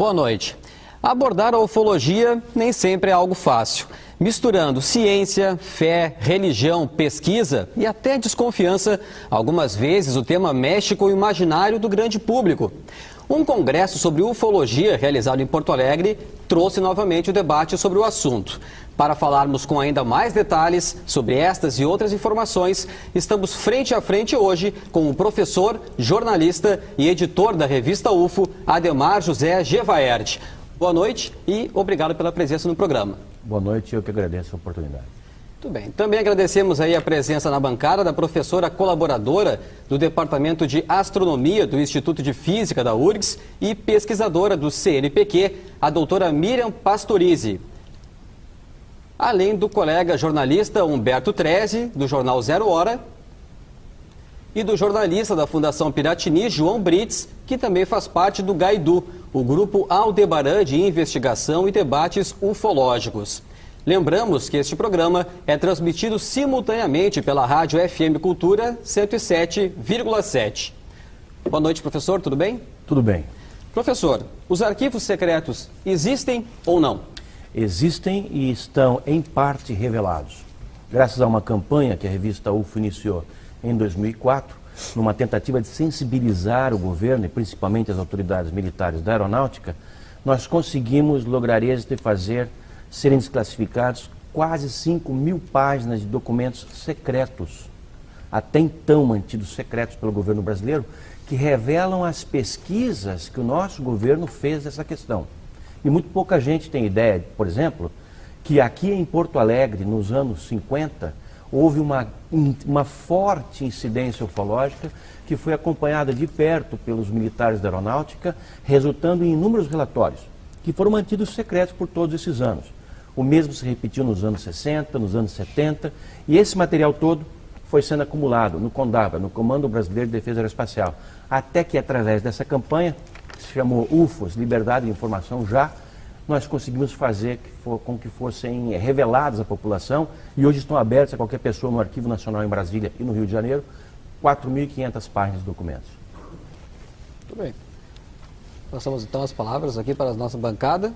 Boa noite. Abordar a ufologia nem sempre é algo fácil. Misturando ciência, fé, religião, pesquisa e até desconfiança, algumas vezes o tema mexe com o imaginário do grande público. Um congresso sobre ufologia realizado em Porto Alegre trouxe novamente o debate sobre o assunto. Para falarmos com ainda mais detalhes sobre estas e outras informações, estamos frente a frente hoje com o professor, jornalista e editor da revista UFO, Ademar José Gevaerd. Boa noite e obrigado pela presença no programa. Boa noite, eu que agradeço a oportunidade. Muito bem. Também agradecemos aí a presença na bancada da professora colaboradora do Departamento de Astronomia do Instituto de Física da URGS e pesquisadora do CNPq, a doutora Miriam Pastorizi. Além do colega jornalista Humberto Treze, do jornal Zero Hora, e do jornalista da Fundação Piratini, João Brits, que também faz parte do GAIDU, o Grupo Aldebaran de Investigação e Debates Ufológicos. Lembramos que este programa é transmitido simultaneamente pela Rádio FM Cultura 107,7. Boa noite, professor, tudo bem? Tudo bem. Professor, os arquivos secretos existem ou não? Existem e estão em parte revelados. Graças a uma campanha que a revista UFO iniciou em 2004, numa tentativa de sensibilizar o governo e principalmente as autoridades militares da aeronáutica, nós conseguimos lograr êxito e fazer serem desclassificados quase 5.000 páginas de documentos secretos, até então mantidos secretos pelo governo brasileiro, que revelam as pesquisas que o nosso governo fez dessa questão. E muito pouca gente tem ideia, por exemplo, que aqui em Porto Alegre, nos anos 50, houve uma forte incidência ufológica que foi acompanhada de perto pelos militares da aeronáutica, resultando em inúmeros relatórios, que foram mantidos secretos por todos esses anos. O mesmo se repetiu nos anos 60, nos anos 70, e esse material todo foi sendo acumulado no CONDAVA, no Comando Brasileiro de Defesa Aeroespacial, até que através dessa campanha, que se chamou UFOS, Liberdade de Informação Já, nós conseguimos fazer com que fossem revelados à população, e hoje estão abertos a qualquer pessoa no Arquivo Nacional em Brasília e no Rio de Janeiro, 4.500 páginas de documentos. Muito bem. Passamos então as palavras aqui para a nossa bancada.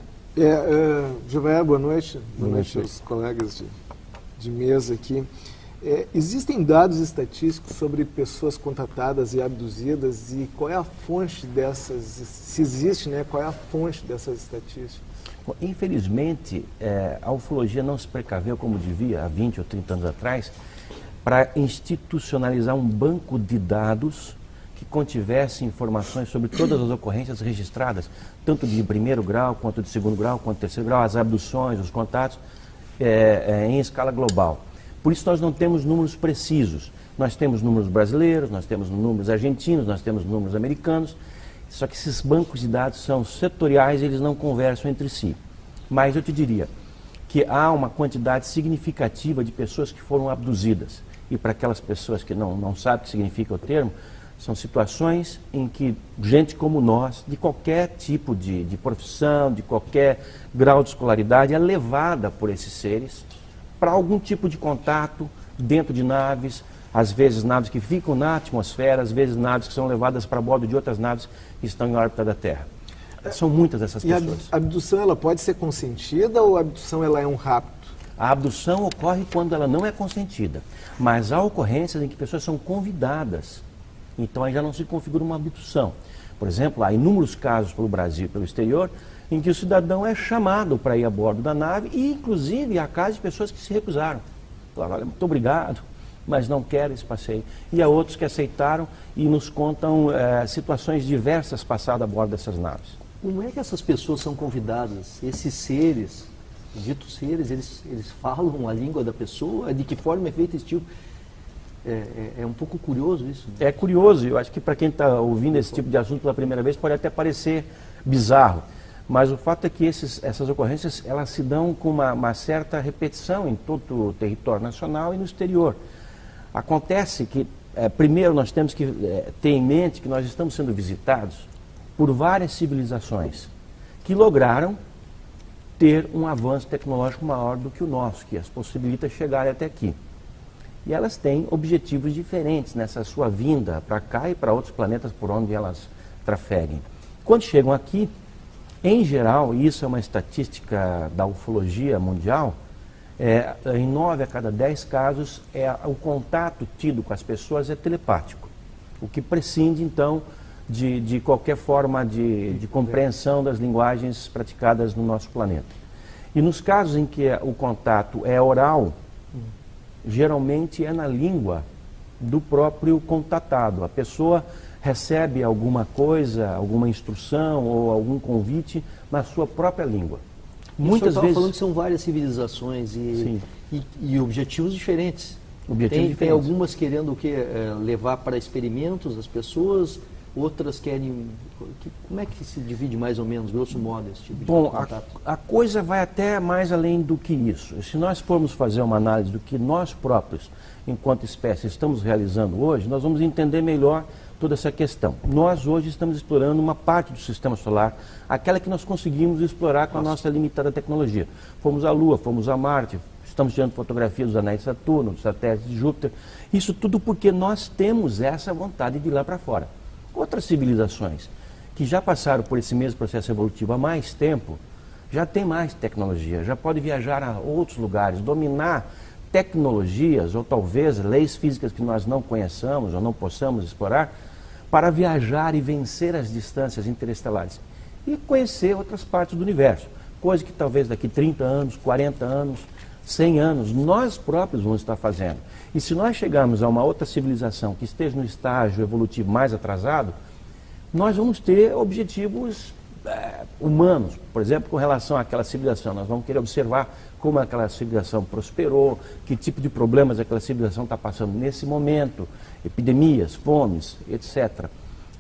Gevaerd, boa noite. Boa noite aos colegas de mesa aqui. Existem dados estatísticos sobre pessoas contatadas e abduzidas, e qual é a fonte dessas, se existe, né, qual é a fonte dessas estatísticas? Bom, infelizmente, a ufologia não se precaveu como devia, há 20 ou 30 anos atrás, para institucionalizar um banco de dados que contivesse informações sobre todas as ocorrências registradas, tanto de primeiro grau, quanto de segundo grau, quanto de terceiro grau, as abduções, os contatos, em escala global. Por isso nós não temos números precisos. Nós temos números brasileiros, nós temos números argentinos, nós temos números americanos, só que esses bancos de dados são setoriais e eles não conversam entre si. Mas eu te diria que há uma quantidade significativa de pessoas que foram abduzidas. E para aquelas pessoas que não sabem o que significa o termo, são situações em que gente como nós, de qualquer tipo de profissão, de qualquer grau de escolaridade, é levada por esses seres para algum tipo de contato dentro de naves, às vezes naves que ficam na atmosfera, às vezes naves que são levadas para bordo de outras naves que estão em órbita da Terra. São muitas essas pessoas. E a abdução ela pode ser consentida ou a abdução ela é um rapto? A abdução ocorre quando ela não é consentida, mas há ocorrências em que pessoas são convidadas. Então aí já não se configura uma abdução. Por exemplo, há inúmeros casos pelo Brasil e pelo exterior em que o cidadão é chamado para ir a bordo da nave e, inclusive, há casos de pessoas que se recusaram. Falaram, olha, muito obrigado, mas não quero esse passeio. E há outros que aceitaram e nos contam situações diversas passadas a bordo dessas naves. Como é que essas pessoas são convidadas? Esses seres, ditos seres, eles falam a língua da pessoa? De que forma é feito esse tipo? É um pouco curioso isso. É curioso, eu acho que para quem está ouvindo esse tipo de assunto pela primeira vez pode até parecer bizarro. Mas o fato é que essas ocorrências elas se dão com uma certa repetição em todo o território nacional e no exterior. Acontece que, primeiro, nós temos que ter em mente que nós estamos sendo visitados por várias civilizações que lograram ter um avanço tecnológico maior do que o nosso, que as possibilita chegar até aqui. E elas têm objetivos diferentes nessa sua vinda para cá e para outros planetas por onde elas trafeguem. Quando chegam aqui, Em geral, e isso é uma estatística da ufologia mundial, em 9 a cada 10 casos, o contato tido com as pessoas é telepático, o que prescinde, então, de qualquer forma de compreensão das linguagens praticadas no nosso planeta. E nos casos em que o contato é oral, geralmente é na língua do próprio contatado. A pessoa recebe alguma coisa, alguma instrução ou algum convite na sua própria língua. Muitas vezes falando que são várias civilizações e objetivos diferentes. Tem algumas querendo o quê? Levar para experimentos as pessoas, outras querem... Como é que se divide mais ou menos, grosso modo, esse tipo de contato? A coisa vai até mais além do que isso. Se nós formos fazer uma análise do que nós próprios, enquanto espécie, estamos realizando hoje, nós vamos entender melhor toda essa questão. Nós hoje estamos explorando uma parte do sistema solar, aquela que nós conseguimos explorar com a nossa limitada tecnologia. Fomos à Lua, fomos a Marte, estamos tirando fotografias dos anéis de Saturno, dos satélites de Júpiter. Isso tudo porque nós temos essa vontade de ir lá para fora. Outras civilizações que já passaram por esse mesmo processo evolutivo há mais tempo, já tem mais tecnologia, já pode viajar a outros lugares, dominar tecnologias ou talvez leis físicas que nós não conheçamos ou não possamos explorar para viajar e vencer as distâncias interestelares e conhecer outras partes do universo, coisa que talvez daqui 30 anos, 40 anos, 100 anos, nós próprios vamos estar fazendo. E se nós chegarmos a uma outra civilização que esteja no estágio evolutivo mais atrasado, nós vamos ter objetivos humanos, por exemplo, com relação àquela civilização. Nós vamos querer observar como aquela civilização prosperou, que tipo de problemas aquela civilização está passando nesse momento, epidemias, fomes, etc.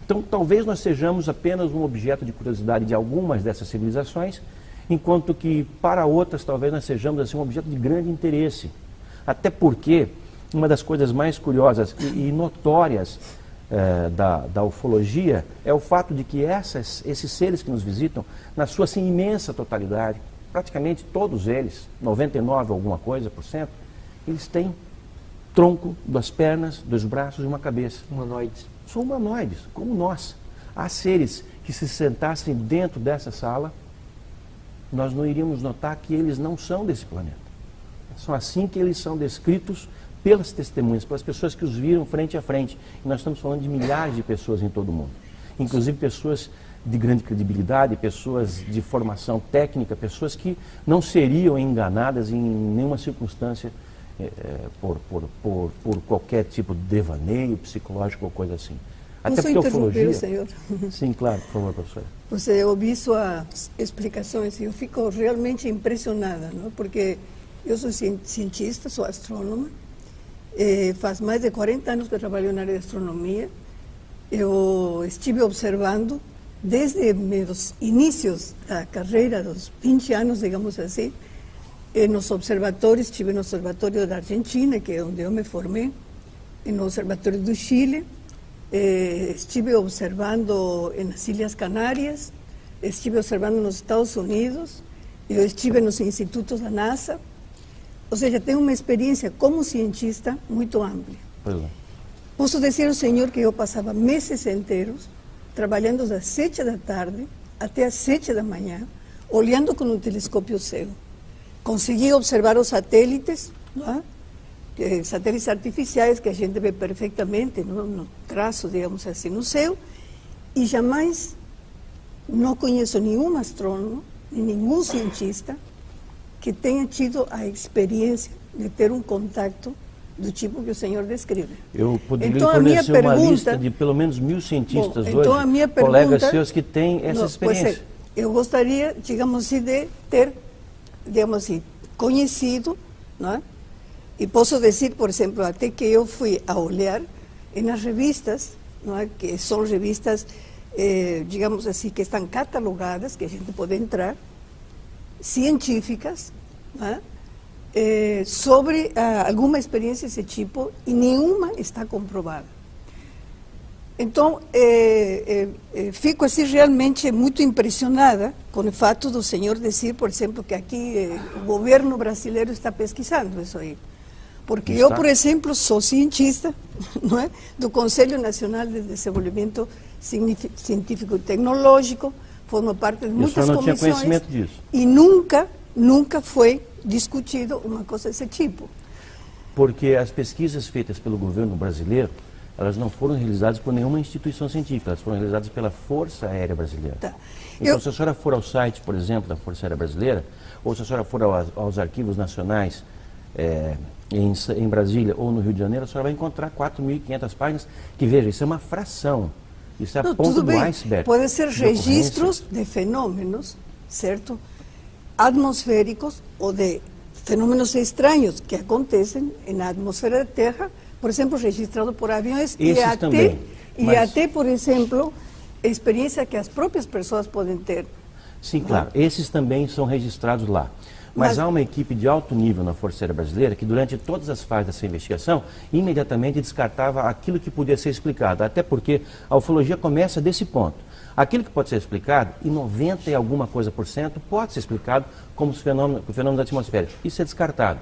Então, talvez nós sejamos apenas um objeto de curiosidade de algumas dessas civilizações, enquanto que para outras talvez nós sejamos assim, um objeto de grande interesse. Até porque uma das coisas mais curiosas e notórias da ufologia é o fato de que esses seres que nos visitam, na sua assim, imensa totalidade, praticamente todos eles, 99 alguma coisa por cento, eles têm tronco, 2 pernas, 2 braços e uma cabeça. Humanoides. São humanoides, como nós. Há seres que se sentassem dentro dessa sala, nós não iríamos notar que eles não são desse planeta. São assim que eles são descritos pelas testemunhas, pelas pessoas que os viram frente a frente. E nós estamos falando de milhares de pessoas em todo o mundo. Inclusive pessoas de grande credibilidade, pessoas de formação técnica, pessoas que não seriam enganadas em nenhuma circunstância por qualquer tipo de devaneio psicológico ou coisa assim. Até porque a ufologia... senhor? Sim, claro, por favor, professora. Você ouviu suas explicações e eu fico realmente impressionada, não? Porque eu sou cientista, sou astrônoma, faz mais de 40 anos que eu trabalho na área de astronomia. Eu estive observando desde meus inícios da carreira, dos 20 anos, digamos assim, nos observatórios, estive no Observatório da Argentina, que é onde eu me formei, no Observatório do Chile, estive observando nas Ilhas Canárias, estive observando nos Estados Unidos, eu estive nos institutos da NASA, ou seja, tenho uma experiência como cientista muito ampla. Posso dizer ao senhor que eu passava meses inteiros trabalhando das 7 da tarde até as 7 da manhã, olhando com um telescópio cego. Consegui observar os satélites, não é? Satélites artificiais que a gente vê perfeitamente no traço, digamos assim, no céu, e jamais não conheço nenhum astrônomo, nenhum cientista que tenha tido a experiência de ter um contato do tipo que o senhor descreve. Eu poderia então, fornecer uma lista de pelo menos 1000 cientistas hoje, a minha colegas seus que têm essa experiência. Eu gostaria, digamos assim, de ter, digamos assim, conhecido, não é? E posso dizer, por exemplo, até que eu fui a olhar nas revistas, não é? Que são revistas, digamos assim, que estão catalogadas, que a gente pode entrar, científicas, não é? Sobre alguma experiência desse tipo, e nenhuma está comprovada. Então, fico assim realmente muito impressionada com o fato do senhor dizer, por exemplo, que aqui o governo brasileiro está pesquisando isso aí. Porque eu, por exemplo, sou cientista, não é? Do Conselho Nacional de Desenvolvimento Científico e Tecnológico, forma parte de muitas não comissões. Tinha conhecimento disso. E nunca foi discutido uma coisa desse tipo. Porque as pesquisas feitas pelo governo brasileiro, elas não foram realizadas por nenhuma instituição científica, elas foram realizadas pela Força Aérea Brasileira. Tá. Então, se a senhora for ao site, por exemplo, da Força Aérea Brasileira, ou se a senhora for aos arquivos nacionais em Brasília ou no Rio de Janeiro, a senhora vai encontrar 4.500 páginas que, veja, isso é uma fração. Isso é a ponta do iceberg. Podem ser registros de fenômenos, certo? Atmosféricos ou de fenômenos estranhos que acontecem na atmosfera da Terra, por exemplo, registrado por aviões e até, por exemplo, experiência que as próprias pessoas podem ter. Sim, claro. Esses também são registrados lá. Mas há uma equipe de alto nível na Força Aérea Brasileira que, durante todas as fases dessa investigação, imediatamente descartava aquilo que podia ser explicado. Até porque a ufologia começa desse ponto. Aquilo que pode ser explicado, em 90 e alguma coisa por cento, pode ser explicado como o fenômeno da atmosfera. Isso é descartado.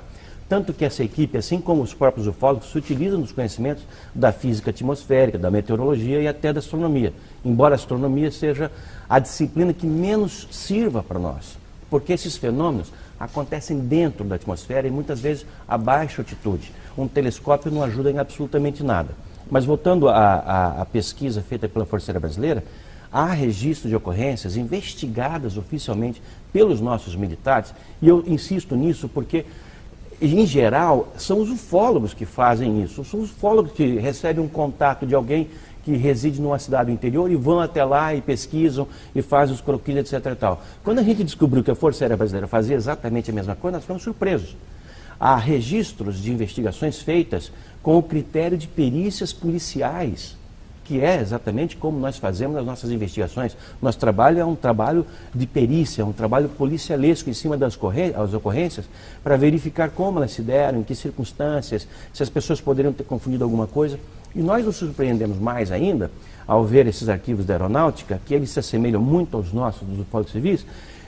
Tanto que essa equipe, assim como os próprios ufólogos, se utilizam dos conhecimentos da física atmosférica, da meteorologia e até da astronomia. Embora a astronomia seja a disciplina que menos sirva para nós. Porque esses fenômenos acontecem dentro da atmosfera e muitas vezes a baixa altitude. Um telescópio não ajuda em absolutamente nada. Mas voltando à pesquisa feita pela Força Aérea Brasileira, há registro de ocorrências investigadas oficialmente pelos nossos militares, e eu insisto nisso porque, em geral, são os ufólogos que fazem isso. São os ufólogos que recebem um contato de alguém que reside numa cidade do interior e vão até lá e pesquisam e fazem os croquis, etc. e tal. Quando a gente descobriu que a Força Aérea Brasileira fazia exatamente a mesma coisa, nós ficamos surpresos. Há registros de investigações feitas com o critério de perícias policiais, que é exatamente como nós fazemos as nossas investigações. Nosso trabalho é um trabalho de perícia, um trabalho policialesco em cima das ocorrências, para verificar como elas se deram, em que circunstâncias, se as pessoas poderiam ter confundido alguma coisa. E nós nos surpreendemos mais ainda, ao ver esses arquivos da aeronáutica, que eles se assemelham muito aos nossos, dos ufólogos civis,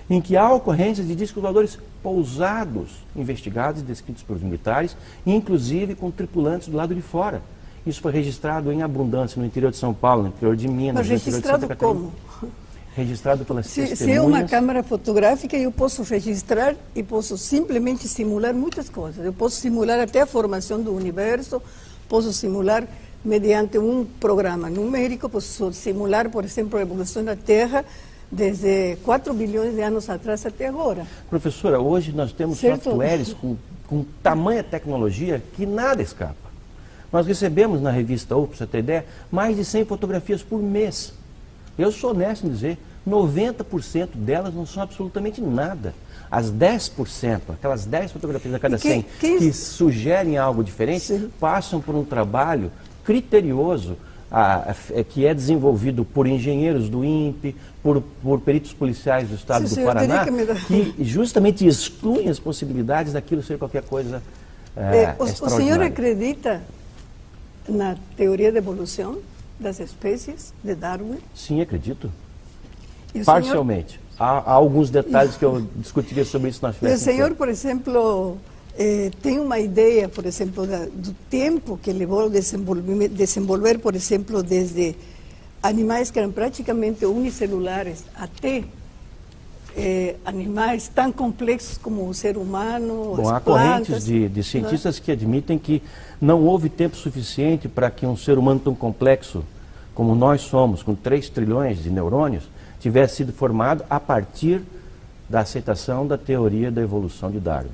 em que há ocorrências de discos voadores pousados, investigados e descritos pelos militares, inclusive com tripulantes do lado de fora. Isso foi registrado em abundância no interior de São Paulo, no interior de Minas, mas no interior de Santa Catarina. Mas registrado como? Registrado pelas testemunhas. Se é uma câmera fotográfica, eu posso registrar e posso simplesmente simular muitas coisas. Eu posso simular até a formação do universo, posso simular mediante um programa numérico, posso simular, por exemplo, a evolução da Terra desde 4 bilhões de anos atrás até agora. Professora, hoje nós temos softwares com tamanha tecnologia que nada escapa. Nós recebemos na revista UFO, para você ter ideia, mais de 100 fotografias por mês. Eu sou honesto em dizer, 90% delas não são absolutamente nada. As 10%, aquelas 10 fotografias a cada 100 que sugerem algo diferente, passam por um trabalho criterioso, que é desenvolvido por engenheiros do INPE, por peritos policiais do estado do Paraná, que justamente excluem as possibilidades daquilo ser qualquer coisa o senhor acredita na teoria da evolução das espécies de Darwin? Sim, acredito. Parcialmente. Há alguns detalhes que eu discutiria sobre isso na frente. O senhor, por exemplo, tem uma ideia, por exemplo, do tempo que levou a desenvolver, por exemplo, desde animais que eram praticamente unicelulares até animais tão complexos como o ser humano, Bom, há correntes de cientistas que admitem que não houve tempo suficiente para que um ser humano tão complexo como nós somos, com 3 trilhões de neurônios, tivesse sido formado a partir da aceitação da teoria da evolução de Darwin.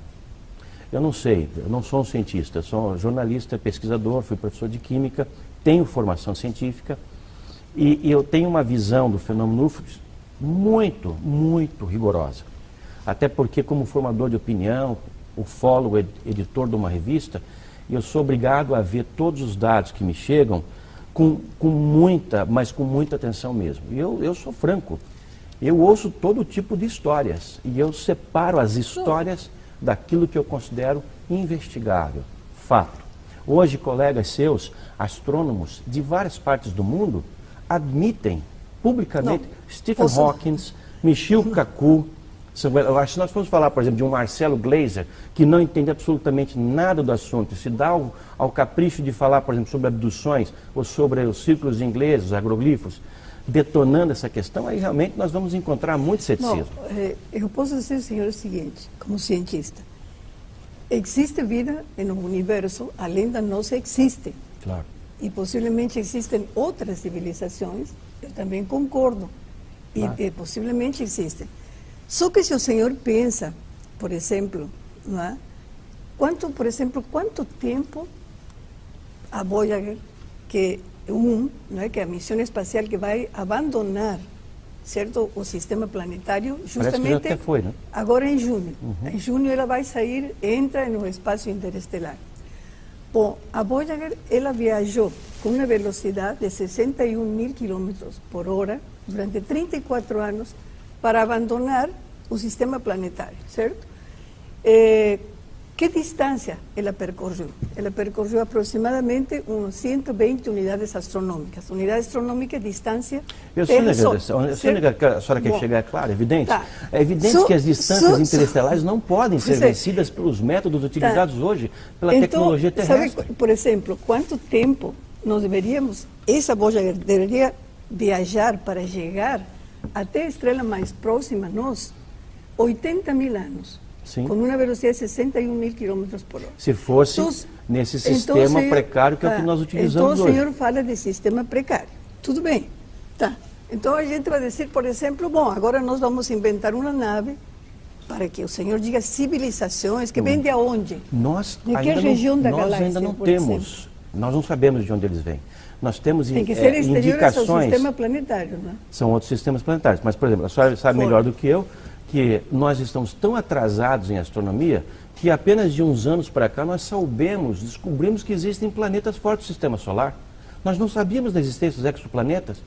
Eu não sei, eu não sou um cientista, eu sou um jornalista, pesquisador, fui professor de química, tenho formação científica e eu tenho uma visão do fenômeno UFO muito, muito rigorosa. Até porque, como formador de opinião, ufólogo, editor de uma revista, eu sou obrigado a ver todos os dados que me chegam com muita atenção mesmo. E eu sou franco, eu ouço todo tipo de histórias e eu separo as histórias daquilo que eu considero investigável, fato. Hoje, colegas seus, astrônomos de várias partes do mundo, admitem publicamente Stephen Hawking, Michio Kaku. Eu acho que nós vamos falar, por exemplo, de um Marcelo Gleiser, que não entende absolutamente nada do assunto, se dá ao capricho de falar, por exemplo, sobre abduções ou sobre os círculos ingleses, os agroglifos, detonando essa questão, aí realmente nós vamos encontrar muito ceticismo. Eu posso dizer, senhor, o seguinte, como cientista. Existe vida no universo, além da nossa existe. Claro. E possivelmente existem outras civilizações, eu também concordo. Claro. E possivelmente existem. Só que se o senhor pensa, por exemplo, não é? Quanto tempo a Voyager, que é a missão espacial que vai abandonar, certo, o sistema planetário, justamente parece que já até foi, né? Agora em junho. Em junho ela vai sair, entra no espaço interestelar. Bom, a Voyager, ela viajou com uma velocidade de 61.000 quilômetros por hora durante 34 anos para abandonar o sistema planetário, certo? Que distância ela percorreu? Ela percorreu aproximadamente uns 120 unidades astronômicas. Unidade astronômica é distância Terra-Sol. A senhora quer chegar, é claro, é evidente. Tá. É evidente que as distâncias interestelares não podem ser vencidas pelos métodos utilizados hoje pela tecnologia terrestre. Sabe, por exemplo, quanto tempo nós essa Voyager deveria viajar para chegar até a estrela mais próxima a nós? 80.000 anos. Sim. Com uma velocidade de 61.000 quilômetros por hora. Se fosse nesse sistema precário que é o que nós utilizamos hoje. Então o senhor fala de sistema precário. Tudo bem. Tá. Então a gente vai dizer, por exemplo, bom, agora nós vamos inventar uma nave para que o senhor diga civilizações, que vem de onde? De que região da galáxia? Nós ainda não temos. Nós não sabemos de onde eles vêm. Nós temos tem que ser indicações. Ao sistema planetário, né? São outros sistemas planetários. Mas, por exemplo, a senhora sabe melhor do que eu que nós estamos tão atrasados em astronomia que apenas de uns anos para cá nós descobrimos que existem planetas fora do sistema solar. Nós não sabíamos da existência dos exoplanetas.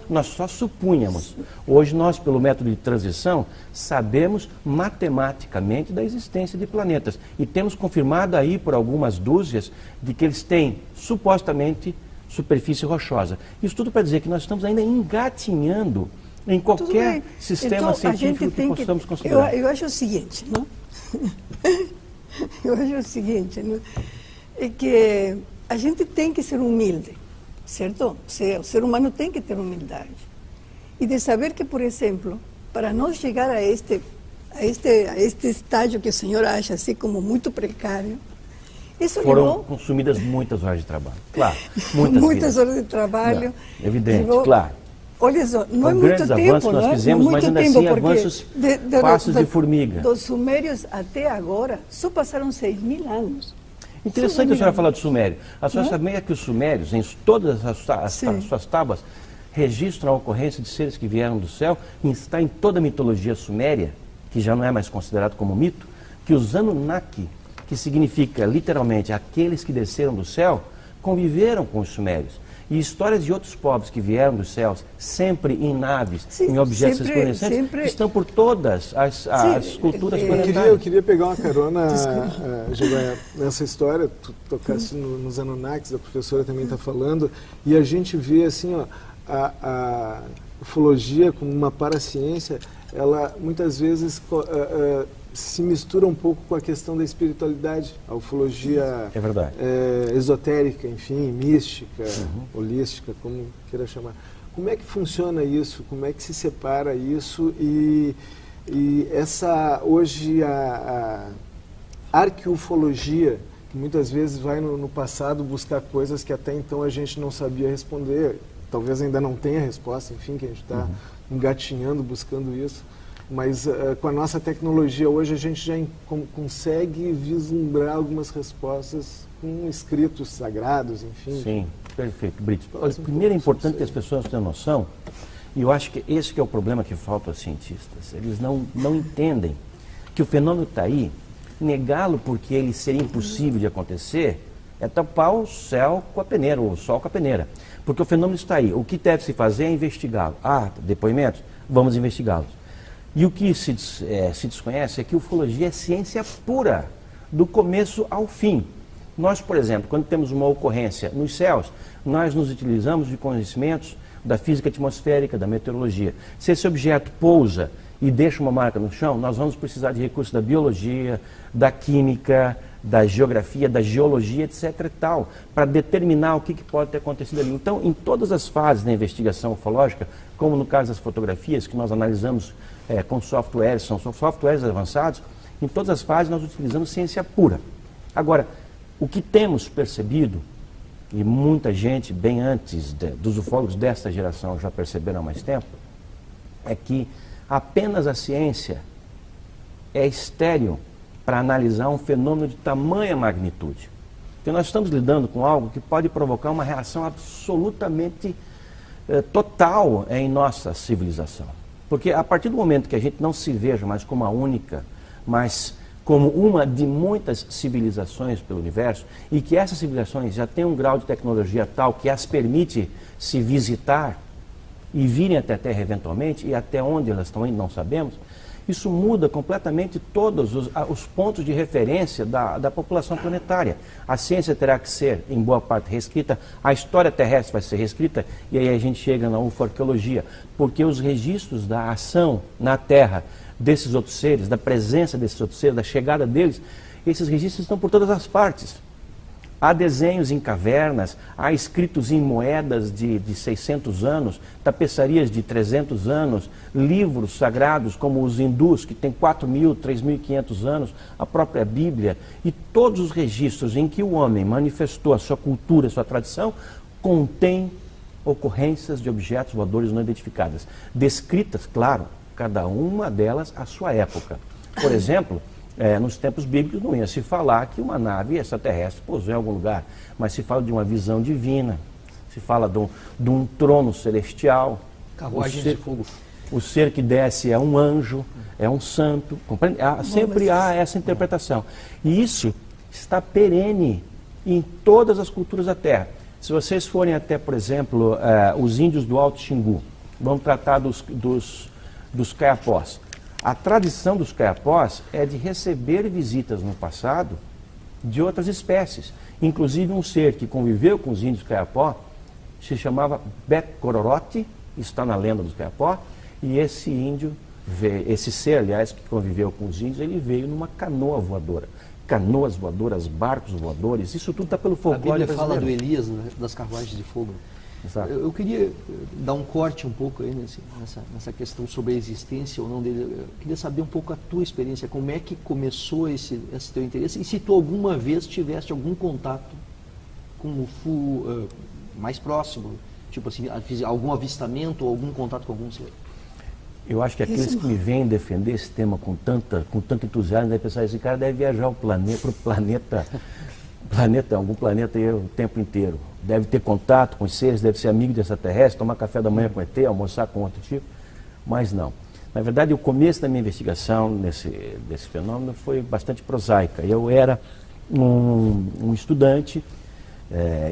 Nós só supunhamos. Hoje nós, pelo método de transição, sabemos matematicamente da existência de planetas. E temos confirmado aí por algumas dúzias de que eles têm, supostamente, superfície rochosa. Isso tudo para dizer que nós estamos ainda engatinhando em qualquer sistema científico que possamos considerar. Eu acho o seguinte, não? Eu acho o seguinte, não? É que a gente tem que ser humilde, certo? O ser humano tem que ter humildade. E de saber que, por exemplo, para nós chegar a este estágio que o senhor acha assim como muito precário, isso foram consumidas muitas horas de trabalho. Claro, muitas horas de trabalho. Não, evidente, claro. Olha só, não é muito tempo, avanços que nós fizemos, mas ainda assim avanços passos de formiga. Dos sumérios até agora, só passaram 6.000 anos. Interessante a senhora falar do Sumério. A senhora sabia que os sumérios, em todas as suas tábuas, registram a ocorrência de seres que vieram do céu, e está em toda a mitologia suméria, que já não é mais considerado como mito, que os Anunnaki, que significa literalmente aqueles que desceram do céu, conviveram com os sumérios. E histórias de outros povos que vieram dos céus, sempre em naves, em objetos resplandecentes, estão por todas as culturas planetárias. Eu queria pegar uma carona, nessa história, tu tocasse nos Anunnakis, a professora também está falando, e a gente vê assim, ó, a ufologia como uma paraciência, ela muitas vezes se mistura um pouco com a questão da espiritualidade, a ufologia esotérica, enfim, mística, holística, como queira chamar. Como é que funciona isso? Como é que se separa isso? E hoje a arqueufologia, que muitas vezes vai no passado buscar coisas que até então a gente não sabia responder, talvez ainda não tenha resposta, enfim, que a gente está engatinhando, buscando isso. Mas com a nossa tecnologia hoje a gente já consegue vislumbrar algumas respostas com escritos sagrados, enfim. Sim, perfeito, Brito. Primeiro é importante que as pessoas tenham noção, e eu acho que esse que é o problema que falta aos cientistas. Eles não entendem que o fenômeno está aí, negá-lo porque ele seria impossível de acontecer é tapar o céu com a peneira, ou o sol com a peneira. Porque o fenômeno está aí. O que deve se fazer é investigá-lo. Depoimentos? Vamos investigá-los. E o que se desconhece é que ufologia é ciência pura, do começo ao fim. Nós, por exemplo, quando temos uma ocorrência nos céus, nós nos utilizamos de conhecimentos da física atmosférica, da meteorologia. Se esse objeto pousa e deixa uma marca no chão, nós vamos precisar de recursos da biologia, da química, da geografia, da geologia, etc. e tal, para determinar o que pode ter acontecido ali. Então, em todas as fases da investigação ufológica, como no caso das fotografias, que nós analisamos com softwares, são softwares avançados, em todas as fases nós utilizamos ciência pura. Agora, o que temos percebido, e muita gente, bem antes dos ufólogos desta geração já perceberam há mais tempo, é que apenas a ciência é estéril para analisar um fenômeno de tamanha magnitude. Porque nós estamos lidando com algo que pode provocar uma reação absolutamente total em nossa civilização. Porque a partir do momento que a gente não se veja mais como a única, mas como uma de muitas civilizações pelo universo, e que essas civilizações já têm um grau de tecnologia tal que as permite se visitar e virem até a Terra eventualmente, e até onde elas estão indo não sabemos, isso muda completamente todos os pontos de referência da população planetária. A ciência terá que ser, em boa parte, reescrita, a história terrestre vai ser reescrita, e aí a gente chega na ufarqueologia, porque os registros da ação na Terra desses outros seres, da presença desses outros seres, da chegada deles, esses registros estão por todas as partes. Há desenhos em cavernas, há escritos em moedas de 600 anos, tapeçarias de 300 anos, livros sagrados como os hindus, que têm 4.000, 3.500 anos, a própria Bíblia, e todos os registros em que o homem manifestou a sua cultura, a sua tradição, contêm ocorrências de objetos voadores não identificadas, descritas, claro, cada uma delas à sua época. Por exemplo, nos tempos bíblicos não ia se falar que uma nave extraterrestre pousou em algum lugar, mas se fala de uma visão divina, se fala de um trono celestial. Carruagens de fogo. O ser que desce é um anjo, é um santo. Sempre há essa interpretação. E isso está perene em todas as culturas da Terra. Se vocês forem até, por exemplo, os índios do Alto Xingu, vamos tratar dos caiapós. A tradição dos caiapós é de receber visitas no passado de outras espécies. Inclusive um ser que conviveu com os índios caiapó se chamava Becororote, está na lenda dos caiapó, e esse índio, esse ser, aliás, que conviveu com os índios, ele veio numa canoa voadora. Canoas voadoras, barcos voadores, isso tudo está pelo folclore brasileiro. A Bíblia fala do Elias, né, das carruagens de fogo. Exato. Eu queria dar um corte um pouco aí nessa questão sobre a existência ou não dele. Eu queria saber um pouco a tua experiência, como é que começou esse teu interesse e se tu alguma vez tiveste algum contato com o UFO mais próximo, tipo assim, algum avistamento ou algum contato com algum ser. Eu acho que aqueles que me vêm defender esse tema com tanto entusiasmo devem pensar, esse cara deve viajar para o planeta, algum planeta aí o tempo inteiro. Deve ter contato com os seres, deve ser amigo de extraterrestre, tomar café da manhã com ET, almoçar com outro tipo, mas não. Na verdade, o começo da minha investigação desse fenômeno foi bastante prosaica. Eu era um estudante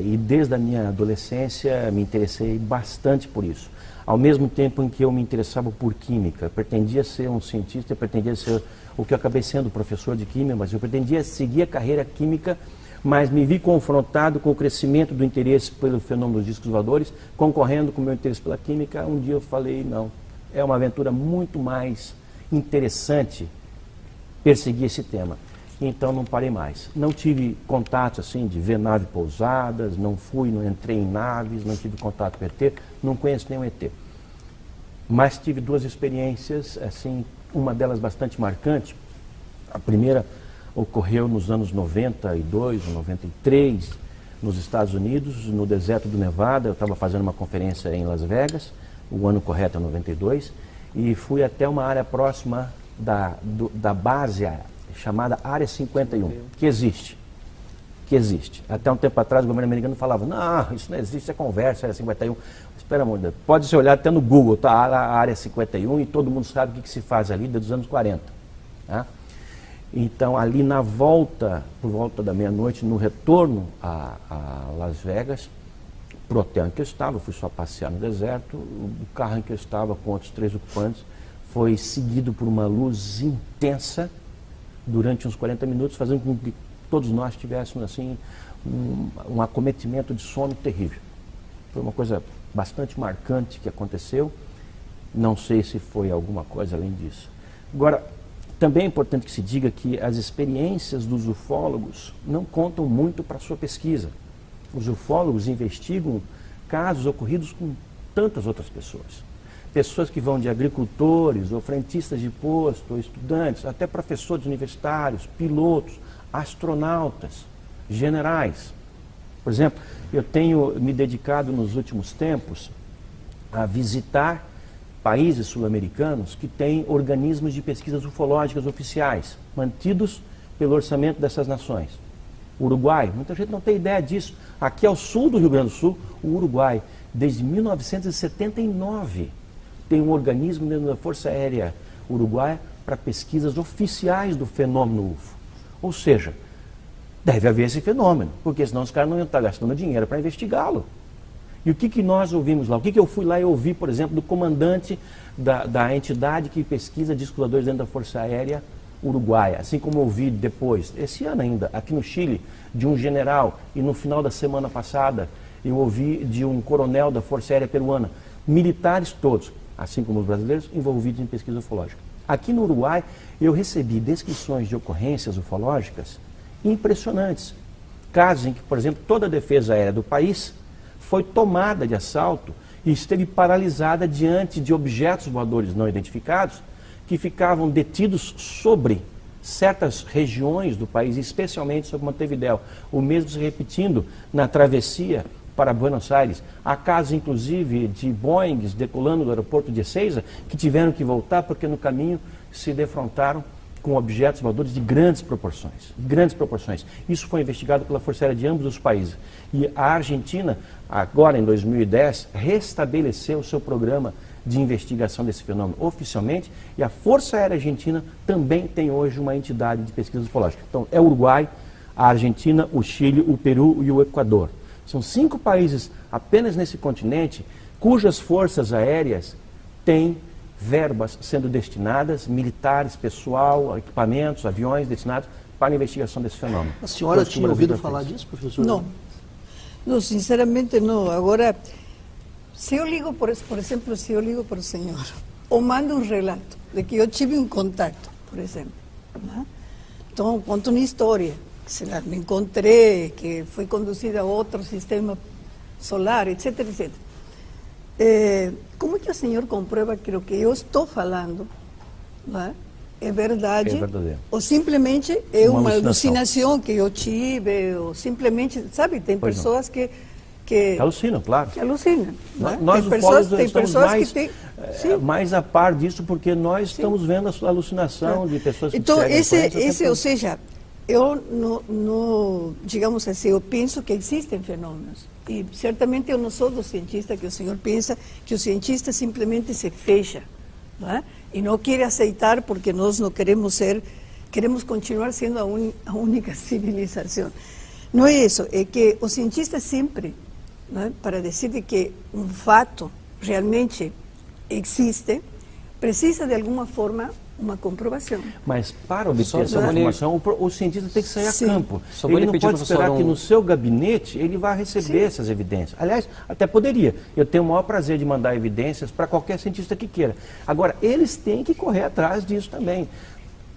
e desde a minha adolescência me interessei bastante por isso. Ao mesmo tempo em que eu me interessava por química, pretendia ser um cientista, pretendia ser o que eu acabei sendo, professor de química, mas eu pretendia seguir a carreira química, mas me vi confrontado com o crescimento do interesse pelo fenômeno dos discos voadores, concorrendo com o meu interesse pela química. Um dia eu falei, não, é uma aventura muito mais interessante perseguir esse tema. Então não parei mais. Não tive contato assim de ver nave pousadas, não entrei em naves, não tive contato com ET, não conheço nenhum ET. Mas tive duas experiências, assim, uma delas bastante marcante. A primeira ocorreu nos anos 92, 93, nos Estados Unidos, no deserto do Nevada. Eu estava fazendo uma conferência em Las Vegas, o ano correto é 92, e fui até uma área próxima da base chamada Área 51, que existe. Até um tempo atrás o governo americano falava, não, isso não existe, isso é conversa, Área 51. Espera, amor, pode se olhar até no Google, tá a Área 51 e todo mundo sabe o que se faz ali desde os anos 40. Tá? Então, ali por volta da meia-noite, no retorno a Las Vegas, pro hotel em que eu estava, fui só passear no deserto, o carro em que eu estava com outros 3 ocupantes foi seguido por uma luz intensa durante uns 40 minutos, fazendo com que todos nós tivéssemos assim um acometimento de sono terrível. Foi uma coisa bastante marcante que aconteceu, não sei se foi alguma coisa além disso. Agora, Também é importante que se diga que as experiências dos ufólogos não contam muito para a sua pesquisa. Os ufólogos investigam casos ocorridos com tantas outras pessoas. Pessoas que vão de agricultores, ou frentistas de posto, ou estudantes, até professores universitários, pilotos, astronautas, generais. Por exemplo, eu tenho me dedicado nos últimos tempos a visitar países sul-americanos que têm organismos de pesquisas ufológicas oficiais, mantidos pelo orçamento dessas nações. O Uruguai, muita gente não tem ideia disso. Aqui ao sul do Rio Grande do Sul, o Uruguai, desde 1979, tem um organismo dentro da Força Aérea Uruguaia para pesquisas oficiais do fenômeno UFO. Ou seja, deve haver esse fenômeno, porque senão os caras não iam estar gastando dinheiro para investigá-lo. E o que nós ouvimos lá? O que eu fui lá e ouvi, por exemplo, do comandante da entidade que pesquisa discos voadores dentro da Força Aérea Uruguaia, assim como eu ouvi depois, esse ano ainda, aqui no Chile, de um general, e no final da semana passada, eu ouvi de um coronel da Força Aérea Peruana, militares todos, assim como os brasileiros, envolvidos em pesquisa ufológica. Aqui no Uruguai, eu recebi descrições de ocorrências ufológicas impressionantes. Casos em que, por exemplo, toda a defesa aérea do país foi tomada de assalto e esteve paralisada diante de objetos voadores não identificados que ficavam detidos sobre certas regiões do país, especialmente sobre Montevidéu. O mesmo se repetindo na travessia para Buenos Aires. Há casos, inclusive, de Boeings decolando do aeroporto de Ezeiza que tiveram que voltar porque no caminho se defrontaram com objetos voadores de grandes proporções. Grandes proporções. Isso foi investigado pela Força Aérea de ambos os países. E a Argentina, agora em 2010, restabeleceu o seu programa de investigação desse fenômeno oficialmente, e a Força Aérea Argentina também tem hoje uma entidade de pesquisa ufológica. Então, é o Uruguai, a Argentina, o Chile, o Peru e o Equador. São 5 países apenas nesse continente cujas forças aéreas têm verbas sendo destinadas, militares, pessoal, equipamentos, aviões destinados para a investigação desse fenômeno. A senhora tinha ouvido falar disso, professor? Não. Não, sinceramente não. Agora, se eu ligo, por exemplo, se eu ligo para o senhor, ou mando um relato de que eu tive um contato, por exemplo, né? Então, eu conto uma história, que sei lá, me encontrei, que foi conduzida a outro sistema solar, etc, etc. Como é que o senhor comprueba que o que eu estou falando, né, é verdade? É verdadeiro. Ou simplesmente é uma alucinação que eu tive, ou simplesmente, sabe, tem pessoas que alucinam, claro. Que alucinam. Né? Nós, tem pessoas que têm mais a par disso, porque nós estamos vendo a alucinação de pessoas que então, ou seja, eu não, digamos assim, eu penso que existem fenômenos. E certamente eu não sou do cientista que o senhor pensa, que o cientista simplesmente se fecha, não é? E não quer aceitar porque nós não queremos queremos continuar sendo a única civilização. Não é isso, é que o cientista sempre, não é, para dizer que um fato realmente existe, precisa de alguma forma uma comprovação. Mas para obter essa informação, o cientista tem que sair a campo. Ele não pode esperar que no seu gabinete ele vá receber essas evidências. Aliás, até poderia. Eu tenho o maior prazer de mandar evidências para qualquer cientista que queira. Agora, eles têm que correr atrás disso também.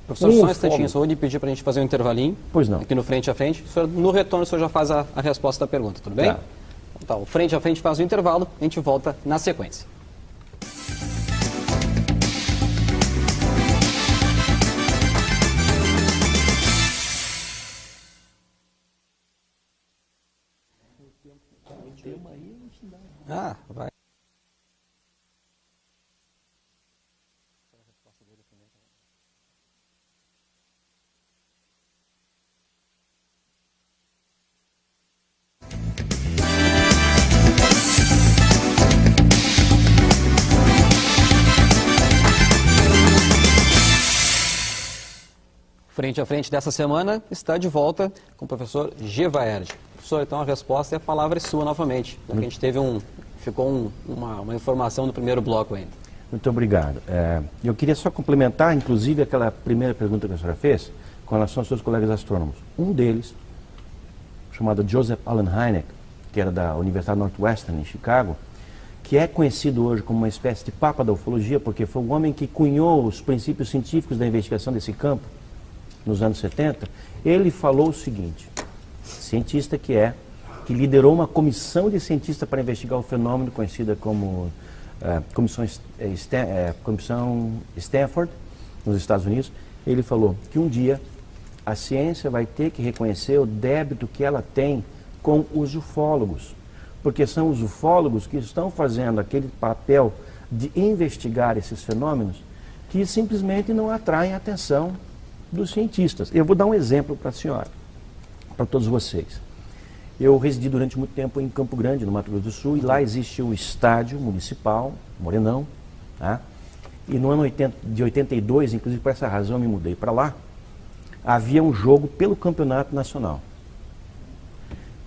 Professor, só um instantinho, só vou lhe pedir para a gente fazer um intervalinho. Pois não. Aqui no Frente a Frente. No retorno, o senhor já faz a resposta da pergunta, tudo bem? Então, o Frente a Frente faz o intervalo, a gente volta na sequência. Vai. Frente a Frente dessa semana está de volta com o professor Gevaerd. Professor, então a resposta e a palavra é sua novamente. A gente teve ficou uma informação no primeiro bloco ainda. Muito obrigado. Eu queria só complementar, inclusive, aquela primeira pergunta que a senhora fez com relação aos seus colegas astrônomos. Um deles, chamado Joseph Allen Hynek, que era da Universidade Northwestern, em Chicago, que é conhecido hoje como uma espécie de papa da ufologia, porque foi o homem que cunhou os princípios científicos da investigação desse campo, nos anos 70, ele falou o seguinte, cientista que liderou uma comissão de cientistas para investigar o fenômeno conhecida como Comissão Stanford, nos Estados Unidos. Ele falou que um dia a ciência vai ter que reconhecer o débito que ela tem com os ufólogos, porque são os ufólogos que estão fazendo aquele papel de investigar esses fenômenos que simplesmente não atraem a atenção dos cientistas. Eu vou dar um exemplo para a senhora, para todos vocês. Eu residi durante muito tempo em Campo Grande, no Mato Grosso do Sul, e lá existe o estádio municipal, Morenão, tá? E no ano de 82, inclusive por essa razão eu me mudei para lá, havia um jogo pelo campeonato nacional.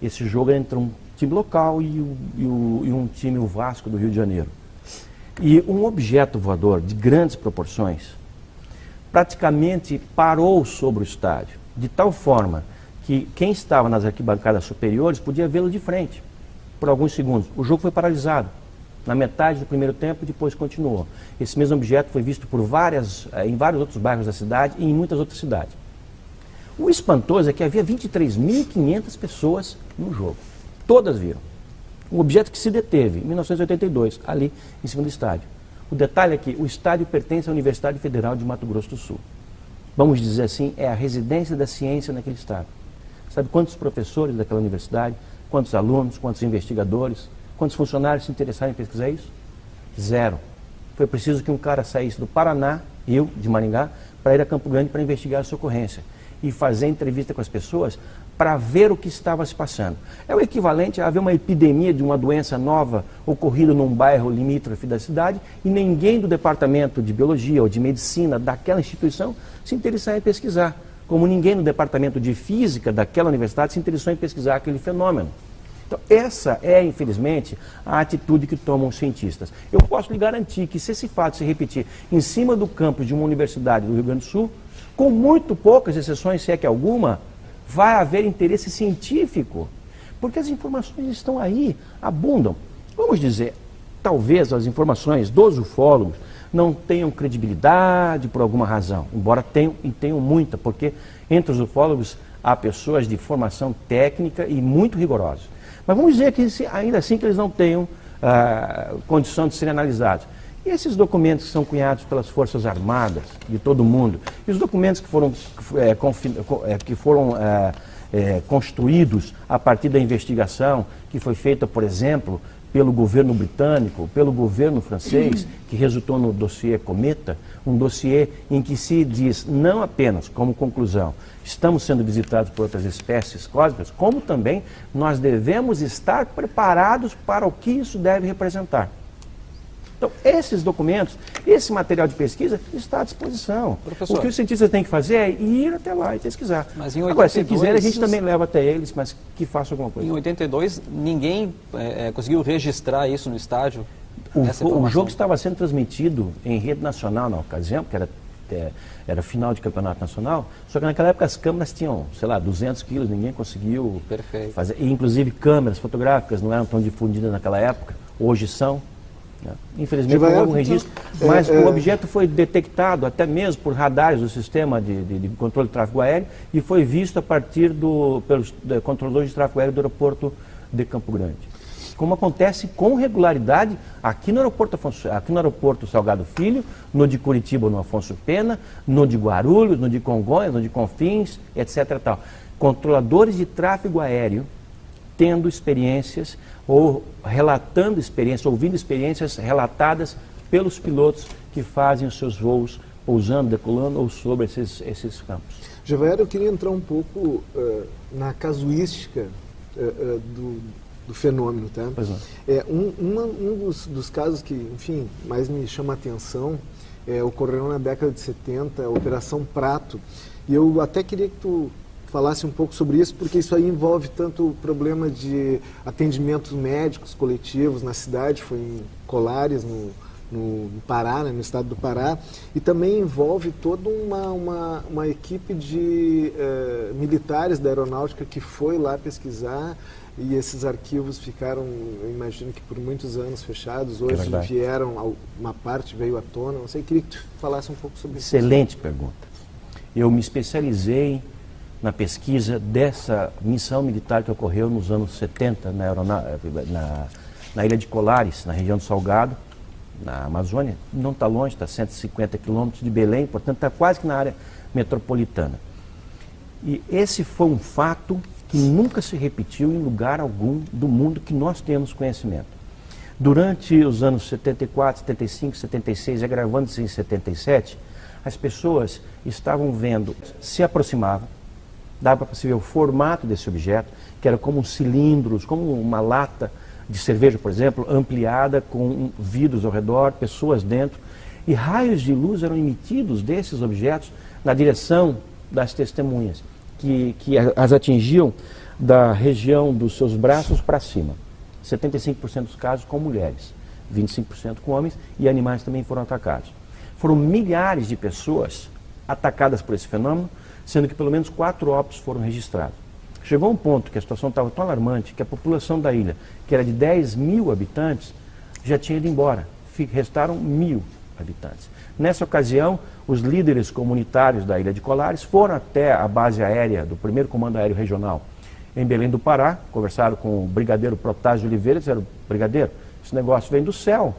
Esse jogo era entre um time local e um time, o Vasco, do Rio de Janeiro. E um objeto voador de grandes proporções praticamente parou sobre o estádio, de tal forma que quem estava nas arquibancadas superiores podia vê-lo de frente, por alguns segundos. O jogo foi paralisado, na metade do primeiro tempo, e depois continuou. Esse mesmo objeto foi visto em vários outros bairros da cidade e em muitas outras cidades. O espantoso é que havia 23.500 pessoas no jogo. Todas viram. Um objeto que se deteve em 1982, ali em cima do estádio. O detalhe é que o estádio pertence à Universidade Federal de Mato Grosso do Sul. Vamos dizer assim, é a residência da ciência naquele estado. Sabe quantos professores daquela universidade, quantos alunos, quantos investigadores, quantos funcionários se interessaram em pesquisar isso? Zero. Foi preciso que um cara saísse do Paraná, eu, de Maringá, para ir a Campo Grande para investigar essa ocorrência e fazer entrevista com as pessoas para ver o que estava se passando. É o equivalente a haver uma epidemia de uma doença nova ocorrida num bairro limítrofe da cidade e ninguém do departamento de biologia ou de medicina daquela instituição se interessar em pesquisar, como ninguém no departamento de física daquela universidade se interessou em pesquisar aquele fenômeno. Então, essa é, infelizmente, a atitude que tomam os cientistas. Eu posso lhe garantir que se esse fato se repetir em cima do campus de uma universidade do Rio Grande do Sul, com muito poucas exceções, se é que alguma, vai haver interesse científico, porque as informações estão aí, abundam. Vamos dizer, talvez as informações dos ufólogos não tenham credibilidade por alguma razão, embora tenham muita, porque entre os ufólogos há pessoas de formação técnica e muito rigorosas. Mas vamos dizer que ainda assim que eles não tenham condição de serem analisados. E esses documentos que são cunhados pelas Forças Armadas de todo o mundo, e os documentos que foram construídos a partir da investigação que foi feita, por exemplo, pelo governo britânico, pelo governo francês, que resultou no dossiê Cometa, um dossiê em que se diz não apenas, como conclusão, estamos sendo visitados por outras espécies cósmicas, como também nós devemos estar preparados para o que isso deve representar. Então, esses documentos, esse material de pesquisa está à disposição. Professor, o que os cientistas têm que fazer é ir até lá e pesquisar. Mas em 82, agora, se quiser, a gente também leva até eles, mas que faça alguma coisa. Em 82, ninguém conseguiu registrar isso no estádio? O jogo estava sendo transmitido em rede nacional na ocasião, porque era final de campeonato nacional, só que naquela época as câmeras tinham, sei lá, 200 quilos, ninguém conseguiu fazer. E, inclusive, câmeras fotográficas não eram tão difundidas naquela época, hoje são. Infelizmente não houve um registro, mas o objeto foi detectado até mesmo por radares do sistema de controle de tráfego aéreo e foi visto a partir pelos controladores de tráfego aéreo do aeroporto de Campo Grande. Como acontece com regularidade aqui no aeroporto Salgado Filho, no de Curitiba, no Afonso Pena, no de Guarulhos, no de Congonhas, no de Confins, etc. Tal. Controladores de tráfego aéreo tendo experiências ou relatando experiências, ouvindo experiências relatadas pelos pilotos que fazem os seus voos pousando, decolando ou sobre esses campos. Javaera, eu queria entrar um pouco na casuística do fenômeno, tá? Pois não. Um dos casos que, enfim, mais me chama a atenção ocorreu na década de 70, a Operação Prato, e eu até queria que tu falasse um pouco sobre isso, porque isso aí envolve tanto o problema de atendimentos médicos coletivos na cidade, foi em Colares, no no Pará, né, no estado do Pará, e também envolve toda uma equipe de militares da aeronáutica que foi lá pesquisar, e esses arquivos ficaram, eu imagino que por muitos anos fechados, hoje vieram, uma parte veio à tona, não sei, queria que tu falasse um pouco sobre isso. Excelente pergunta. Eu me especializei na pesquisa dessa missão militar que ocorreu nos anos 70 na Ilha de Colares, na região do Salgado, na Amazônia. Não está longe, está a 150 quilômetros de Belém, portanto está quase que na área metropolitana. E esse foi um fato que nunca se repetiu em lugar algum do mundo que nós temos conhecimento. Durante os anos 74, 75, 76, agravando-se em 77, as pessoas estavam vendo, se aproximavam, dava para perceber o formato desse objeto, que era como cilindros, como uma lata de cerveja, por exemplo, ampliada com vidros ao redor, pessoas dentro, e raios de luz eram emitidos desses objetos na direção das testemunhas, que as atingiam da região dos seus braços para cima. 75% dos casos com mulheres, 25% com homens, e animais também foram atacados. Foram milhares de pessoas atacadas por esse fenômeno, sendo que pelo menos 4 óbitos foram registrados. Chegou um ponto que a situação estava tão alarmante que a população da ilha, que era de 10 mil habitantes, já tinha ido embora. Restaram 1.000 habitantes. Nessa ocasião, os líderes comunitários da Ilha de Colares foram até a base aérea do 1º Comando Aéreo Regional em Belém do Pará, conversaram com o brigadeiro Protásio de Oliveira e disseram: brigadeiro, esse negócio vem do céu,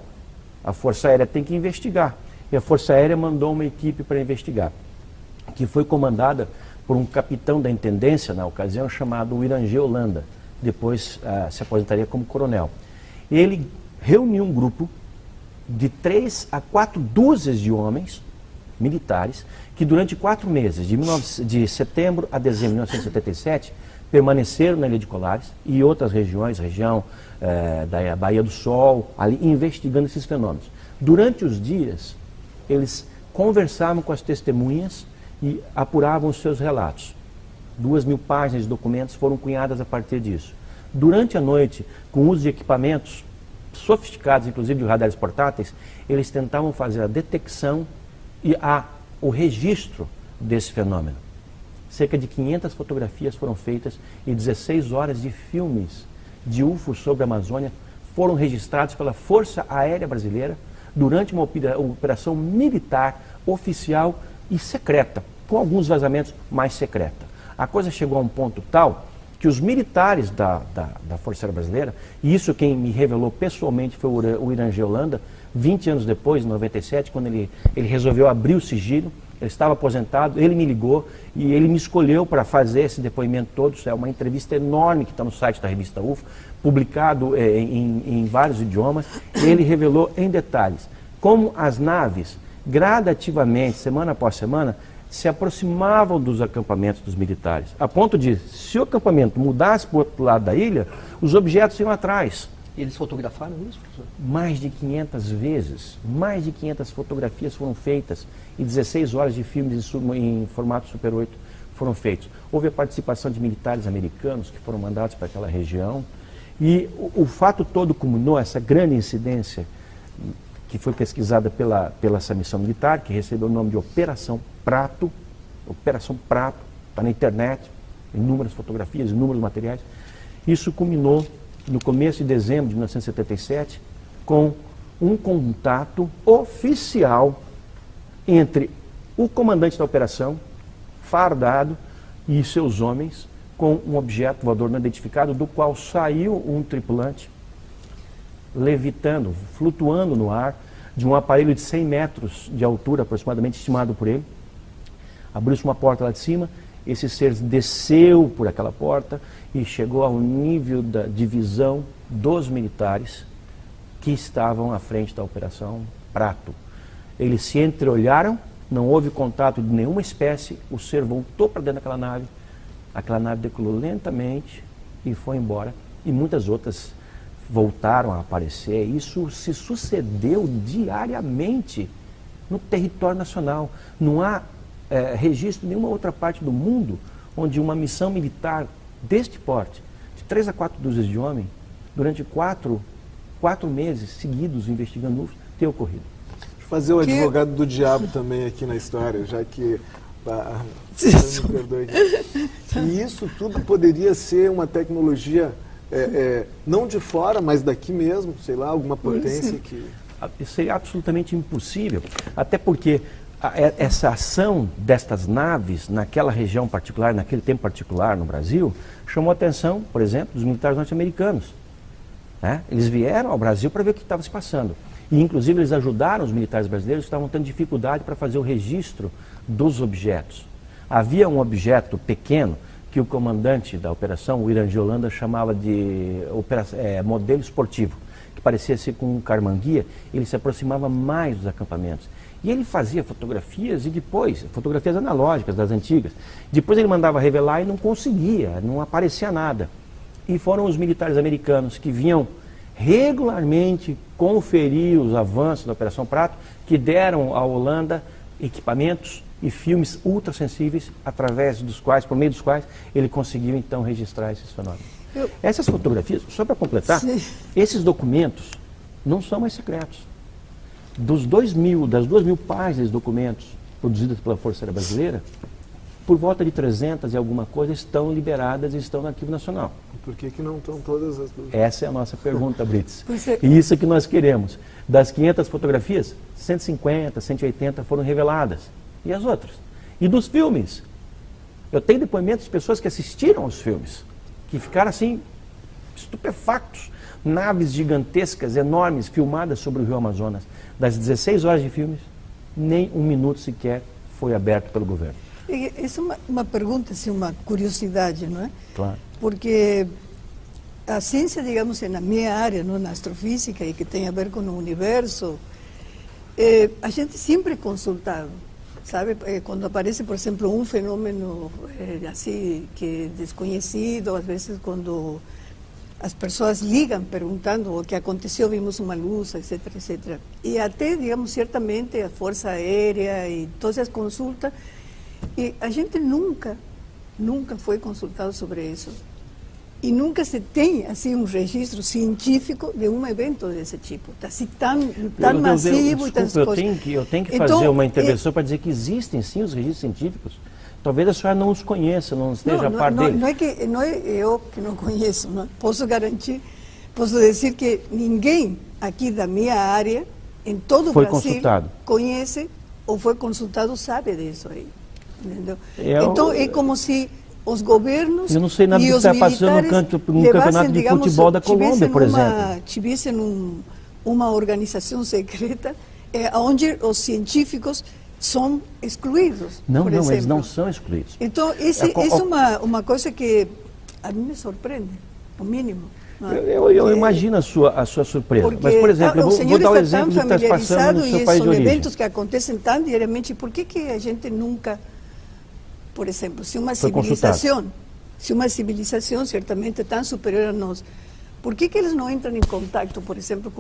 a Força Aérea tem que investigar. E a Força Aérea mandou uma equipe para investigar, que foi comandada por um capitão da intendência na ocasião chamado Irangê Holanda, depois se aposentaria como coronel. Ele reuniu um grupo de 3 a 4 dúzias de homens militares que durante 4 meses, de setembro a dezembro de 1977, permaneceram na Ilha de Colares e outras regiões, região da Baía do Sol, ali investigando esses fenômenos. Durante os dias, eles conversavam com as testemunhas e apuravam os seus relatos. 2.000 páginas de documentos foram cunhadas a partir disso. Durante a noite, com o uso de equipamentos sofisticados, inclusive de radares portáteis, eles tentavam fazer a detecção e o registro desse fenômeno. Cerca de 500 fotografias foram feitas e 16 horas de filmes de UFOs sobre a Amazônia foram registrados pela Força Aérea Brasileira durante uma operação militar, oficial e secreta, com alguns vazamentos mais secreta. A coisa chegou a um ponto tal que os militares da Força Aérea Brasileira, e isso quem me revelou pessoalmente foi o Irangê Holanda, 20 anos depois, em 97, quando ele resolveu abrir o sigilo, ele estava aposentado, ele me ligou e ele me escolheu para fazer esse depoimento todo. Isso é uma entrevista enorme que está no site da revista UFO, publicado em vários idiomas. Ele revelou em detalhes como as naves, gradativamente, semana após semana, se aproximavam dos acampamentos dos militares, a ponto de, se o acampamento mudasse para o outro lado da ilha, os objetos iam atrás. E eles fotografaram isso, professor? Mais de 500 vezes, mais de 500 fotografias foram feitas e 16 horas de filmes em formato Super 8 foram feitos. Houve a participação de militares americanos que foram mandados para aquela região e o fato todo culminou, essa grande incidência que foi pesquisada pela essa missão militar, que recebeu o nome de Operação Prato, está na internet, inúmeras fotografias, inúmeros materiais. Isso culminou no começo de dezembro de 1977, com um contato oficial entre o comandante da operação, fardado, e seus homens, com um objeto voador não identificado, do qual saiu um tripulante, levitando, flutuando no ar, de um aparelho de 100 metros de altura, aproximadamente, estimado por ele. Abriu-se uma porta lá de cima, esse ser desceu por aquela porta e chegou ao nível da divisão dos militares que estavam à frente da Operação Prato. Eles se entreolharam, não houve contato de nenhuma espécie, o ser voltou para dentro daquela nave, aquela nave decolou lentamente e foi embora, e muitas outras voltaram a aparecer. Isso se sucedeu diariamente no território nacional. Não há registro em nenhuma outra parte do mundo onde uma missão militar deste porte, de 3 a 4 dúzias de homens, durante 4 meses seguidos investigando UFOs, ter ocorrido. Deixa eu fazer o advogado do diabo também aqui na história, já que... me perdoe aqui. E isso tudo poderia ser uma tecnologia, não de fora, mas daqui mesmo, sei lá, alguma potência que... Seria absolutamente impossível, até porque essa ação destas naves naquela região particular, naquele tempo particular no Brasil, chamou a atenção, por exemplo, dos militares norte-americanos. Né? Eles vieram ao Brasil para ver o que estava se passando. E, inclusive, eles ajudaram os militares brasileiros que estavam tendo dificuldade para fazer o registro dos objetos. Havia um objeto pequeno que o comandante da operação, o Irã de Holanda, chamava de modelo esportivo, que parecia ser com um carmanguia. Ele se aproximava mais dos acampamentos. E ele fazia fotografias e depois, fotografias analógicas das antigas. Depois ele mandava revelar e não conseguia, não aparecia nada. E foram os militares americanos que vinham regularmente conferir os avanços da Operação Prato, que deram à Holanda equipamentos e filmes ultrassensíveis, através dos quais, por meio dos quais, ele conseguiu então registrar esses fenômenos. Essas fotografias, só para completar, esses documentos não são mais secretos. Das 2.000 páginas de documentos produzidas pela Força Aérea Brasileira, por volta de 300 e alguma coisa estão liberadas e estão no Arquivo Nacional. Por que não estão todas as duas? Essa é a nossa pergunta, Brits. E isso é que nós queremos. Das 500 fotografias, 150, 180 foram reveladas. E as outras? E dos filmes? Eu tenho depoimentos de pessoas que assistiram aos filmes, que ficaram assim, estupefactos. Naves gigantescas, enormes, filmadas sobre o Rio Amazonas. Das 16 horas de filmes, nem um minuto sequer foi aberto pelo governo. Isso é uma pergunta, assim, uma curiosidade, não é? Claro. Porque a ciência, digamos, na minha área, não, na astrofísica, e que tem a ver com o universo, a gente sempre é consultado, sabe? Quando aparece, por exemplo, um fenômeno assim, que é desconhecido, às vezes quando as pessoas ligam perguntando o que aconteceu, vimos uma luz, etc, etc. E até, digamos, certamente a Força Aérea e todas as consultas, e a gente nunca foi consultado sobre isso. E nunca se tem assim um registro científico de um evento desse tipo, assim, tão massivo e tão coisas. Eu tenho que fazer uma intervenção para dizer que existem sim os registros científicos. Talvez a senhora não os conheça, não esteja a par deles. Não é eu que não conheço, não. Posso garantir, posso dizer que ninguém aqui da minha área, em todo o Brasil, conhece ou foi consultado, sabe disso aí. Entendeu? Então é como se os governos eu não sei nada e do os que está passando no campeonato de futebol da Colômbia, por exemplo. Tivessem uma organização secreta onde os científicos são excluídos. Não, eles não são excluídos. Então, isso é uma coisa que a mim me surpreende, o mínimo. Eu imagino a sua surpresa. Mas, por exemplo, eu vou dar o exemplo do que está se passando no seu país de origem. São eventos que acontecem tão diariamente, por que a gente nunca, por exemplo, se uma civilização certamente tão superior a nós, por que eles não entram em contato, por exemplo,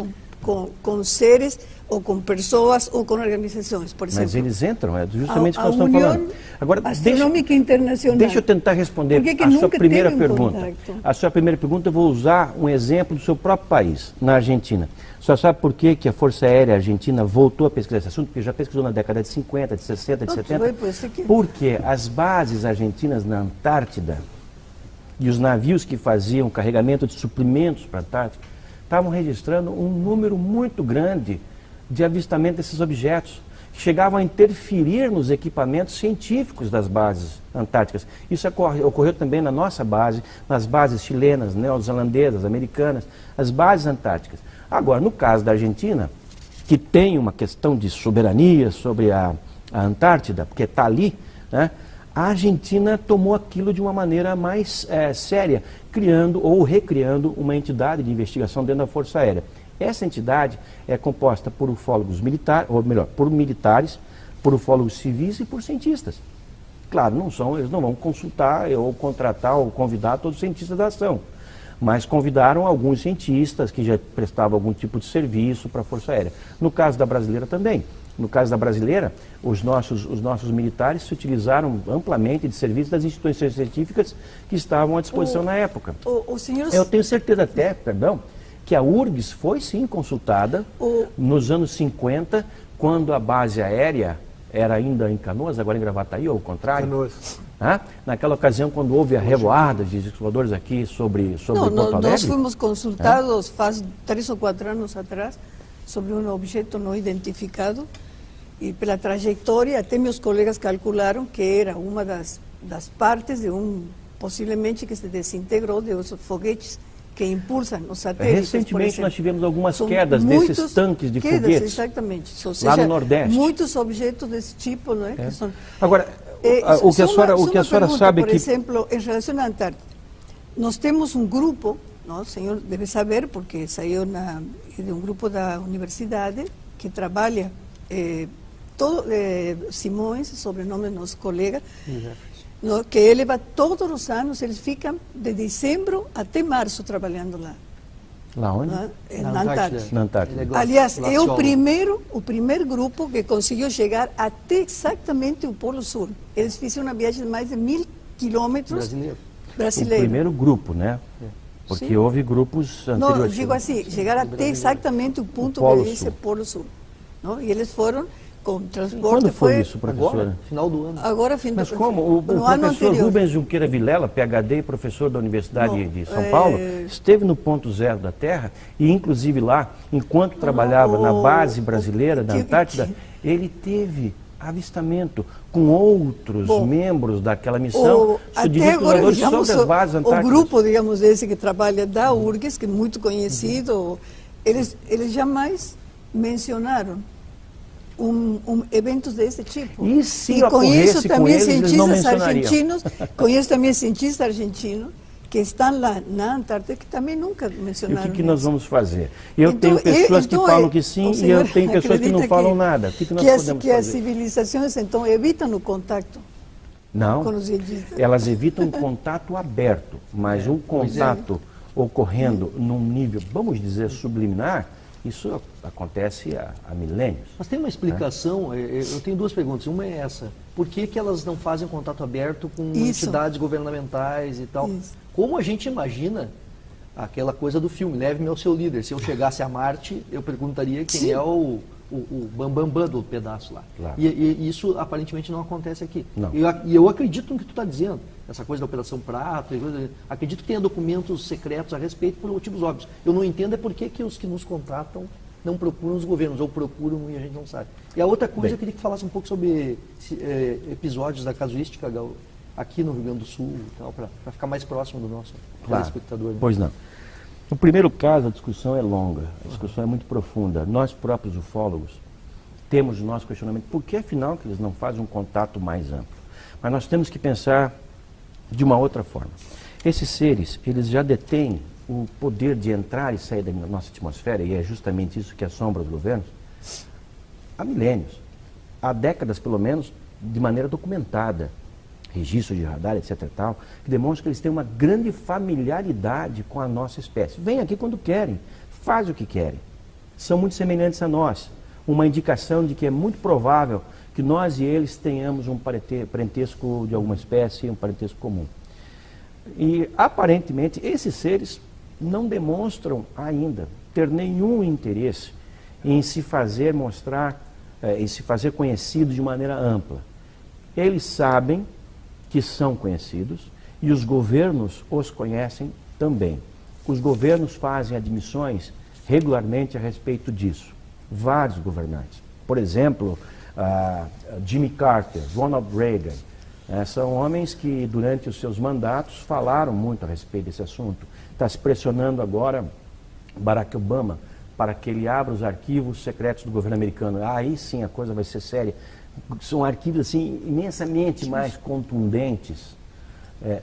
com seres, ou com pessoas, ou com organizações, por exemplo? Mas eles entram, é justamente o que nós estamos falando. Agora, Astronômica Internacional. Deixa eu tentar responder a sua primeira pergunta. A sua primeira pergunta, eu vou usar um exemplo do seu próprio país, na Argentina. Só sabe por que a Força Aérea Argentina voltou a pesquisar esse assunto? Porque já pesquisou na década de 50, de 60, de 70. Porque as bases argentinas na Antártida e os navios que faziam carregamento de suprimentos para a Antártica estavam registrando um número muito grande de avistamento desses objetos, que chegavam a interferir nos equipamentos científicos das bases antárticas. Isso ocorreu também na nossa base, nas bases chilenas, neozelandesas, americanas, as bases antárticas. Agora, no caso da Argentina, que tem uma questão de soberania sobre a Antártida, porque está ali, né? A Argentina tomou aquilo de uma maneira mais séria, criando ou recriando uma entidade de investigação dentro da Força Aérea. Essa entidade é composta por ufólogos militares, ou melhor, por militares, por ufólogos civis e por cientistas. Claro, eles não vão consultar ou contratar ou convidar todos os cientistas da ação, mas convidaram alguns cientistas que já prestavam algum tipo de serviço para a Força Aérea. No caso da brasileira também. No caso da brasileira, os nossos militares se utilizaram amplamente de serviços das instituições científicas que estavam à disposição na época. Senhor... Eu tenho certeza até, que a URGS foi sim consultada nos anos 50, quando a base aérea era ainda em Canoas, agora em Gravataí, ou ao contrário. Canoas. Naquela ocasião, quando houve a revoada de discos voadores aqui sobre Porto Alegre. Nós fomos consultados faz 3 ou 4 anos atrás sobre um objeto não identificado e pela trajetória, até meus colegas calcularam que era uma das partes de possivelmente que se desintegrou de os foguetes que impulsam os satélites. Recentemente nós tivemos algumas quedas desses tanques de foguetes. Exatamente. Ou seja, lá no Nordeste. Muitos objetos desse tipo, não é? Que são... Agora, o que a senhora sabe por que... exemplo, em relação à Antártida, nós temos um grupo, não, o senhor deve saber, porque saiu de um grupo da universidade que trabalha, Simões, sobrenome do nosso colega, que ele vai todos os anos, eles ficam de dezembro até março trabalhando lá. Lá onde? Na Antártida. Na Antártida. Aliás, é o primeiro grupo que conseguiu chegar até exatamente o Polo Sul. Eles fizeram uma viagem de mais de 1000 quilômetros. Brasileiro. O primeiro grupo, né? Porque Sim. houve grupos anteriores. Não, digo assim, chegar até exatamente o ponto que diz Polo Sul. Não? E eles foram com transporte. Quando foi isso, professora? Agora, final do ano. Agora, fim do ano. Mas como? O professor Rubens Junqueira Vilela, PhD e professor da Universidade de São Paulo, esteve no ponto zero da Terra e, inclusive lá, enquanto trabalhava na base brasileira da Antártida, ele teve avistamento com outros membros daquela missão, até agora, digamos, sobre as bases antárticas. O grupo, digamos, esse que trabalha da URGS, que é muito conhecido, eles jamais mencionaram eventos desse tipo. E se conheço também cientistas argentinos que estão lá na Antártida que também nunca mencionaram. E o que nós vamos fazer? Eu tenho pessoas que falam que sim e eu tenho pessoas que não falam nada. O que nós podemos fazer? Que as civilizações, então, evitam o contato com os cientistas. Elas evitam um contato aberto, mas um contato ocorrendo num nível, vamos dizer, subliminar, isso acontece há milênios. Mas tem uma explicação, eu tenho 2 perguntas. Uma é essa, por que elas não fazem contato aberto com entidades governamentais e tal? Isso. Como a gente imagina aquela coisa do filme, leve-me ao seu líder. Se eu chegasse a Marte, eu perguntaria quem é o bambambam do pedaço lá. Claro. E isso aparentemente não acontece aqui. Não. E eu acredito no que tu está dizendo, essa coisa da Operação Prato, acredito que tenha documentos secretos a respeito por motivos óbvios. Eu não entendo é por que os que nos contatam não procuram os governos, ou procuram e a gente não sabe. E a outra coisa, eu queria que falasse um pouco sobre episódios da casuística aqui no Rio Grande do Sul, para ficar mais próximo do nosso telespectador. Né? Pois não. No primeiro caso, a discussão é longa, a discussão é muito profunda. Nós próprios ufólogos temos o nosso questionamento, por que afinal que eles não fazem um contato mais amplo? Mas nós temos que pensar de uma outra forma. Esses seres, eles já detêm o poder de entrar e sair da nossa atmosfera, e é justamente isso que assombra os governos, há milênios, há décadas pelo menos, de maneira documentada. Registros de radar, etc. e tal, que demonstram que eles têm uma grande familiaridade com a nossa espécie. Vêm aqui quando querem, fazem o que querem. São muito semelhantes a nós. Uma indicação de que é muito provável que nós e eles tenhamos um parentesco de alguma espécie, um parentesco comum. E, aparentemente, esses seres não demonstram ainda ter nenhum interesse em se fazer mostrar, em se fazer conhecido de maneira ampla. Eles sabem que são conhecidos e os governos os conhecem também. Os governos fazem admissões regularmente a respeito disso. Vários governantes. Por exemplo, Jimmy Carter, Ronald Reagan, são homens que durante os seus mandatos falaram muito a respeito desse assunto. Está se pressionando agora Barack Obama para que ele abra os arquivos secretos do governo americano. Aí sim a coisa vai ser séria. São arquivos assim, imensamente mais contundentes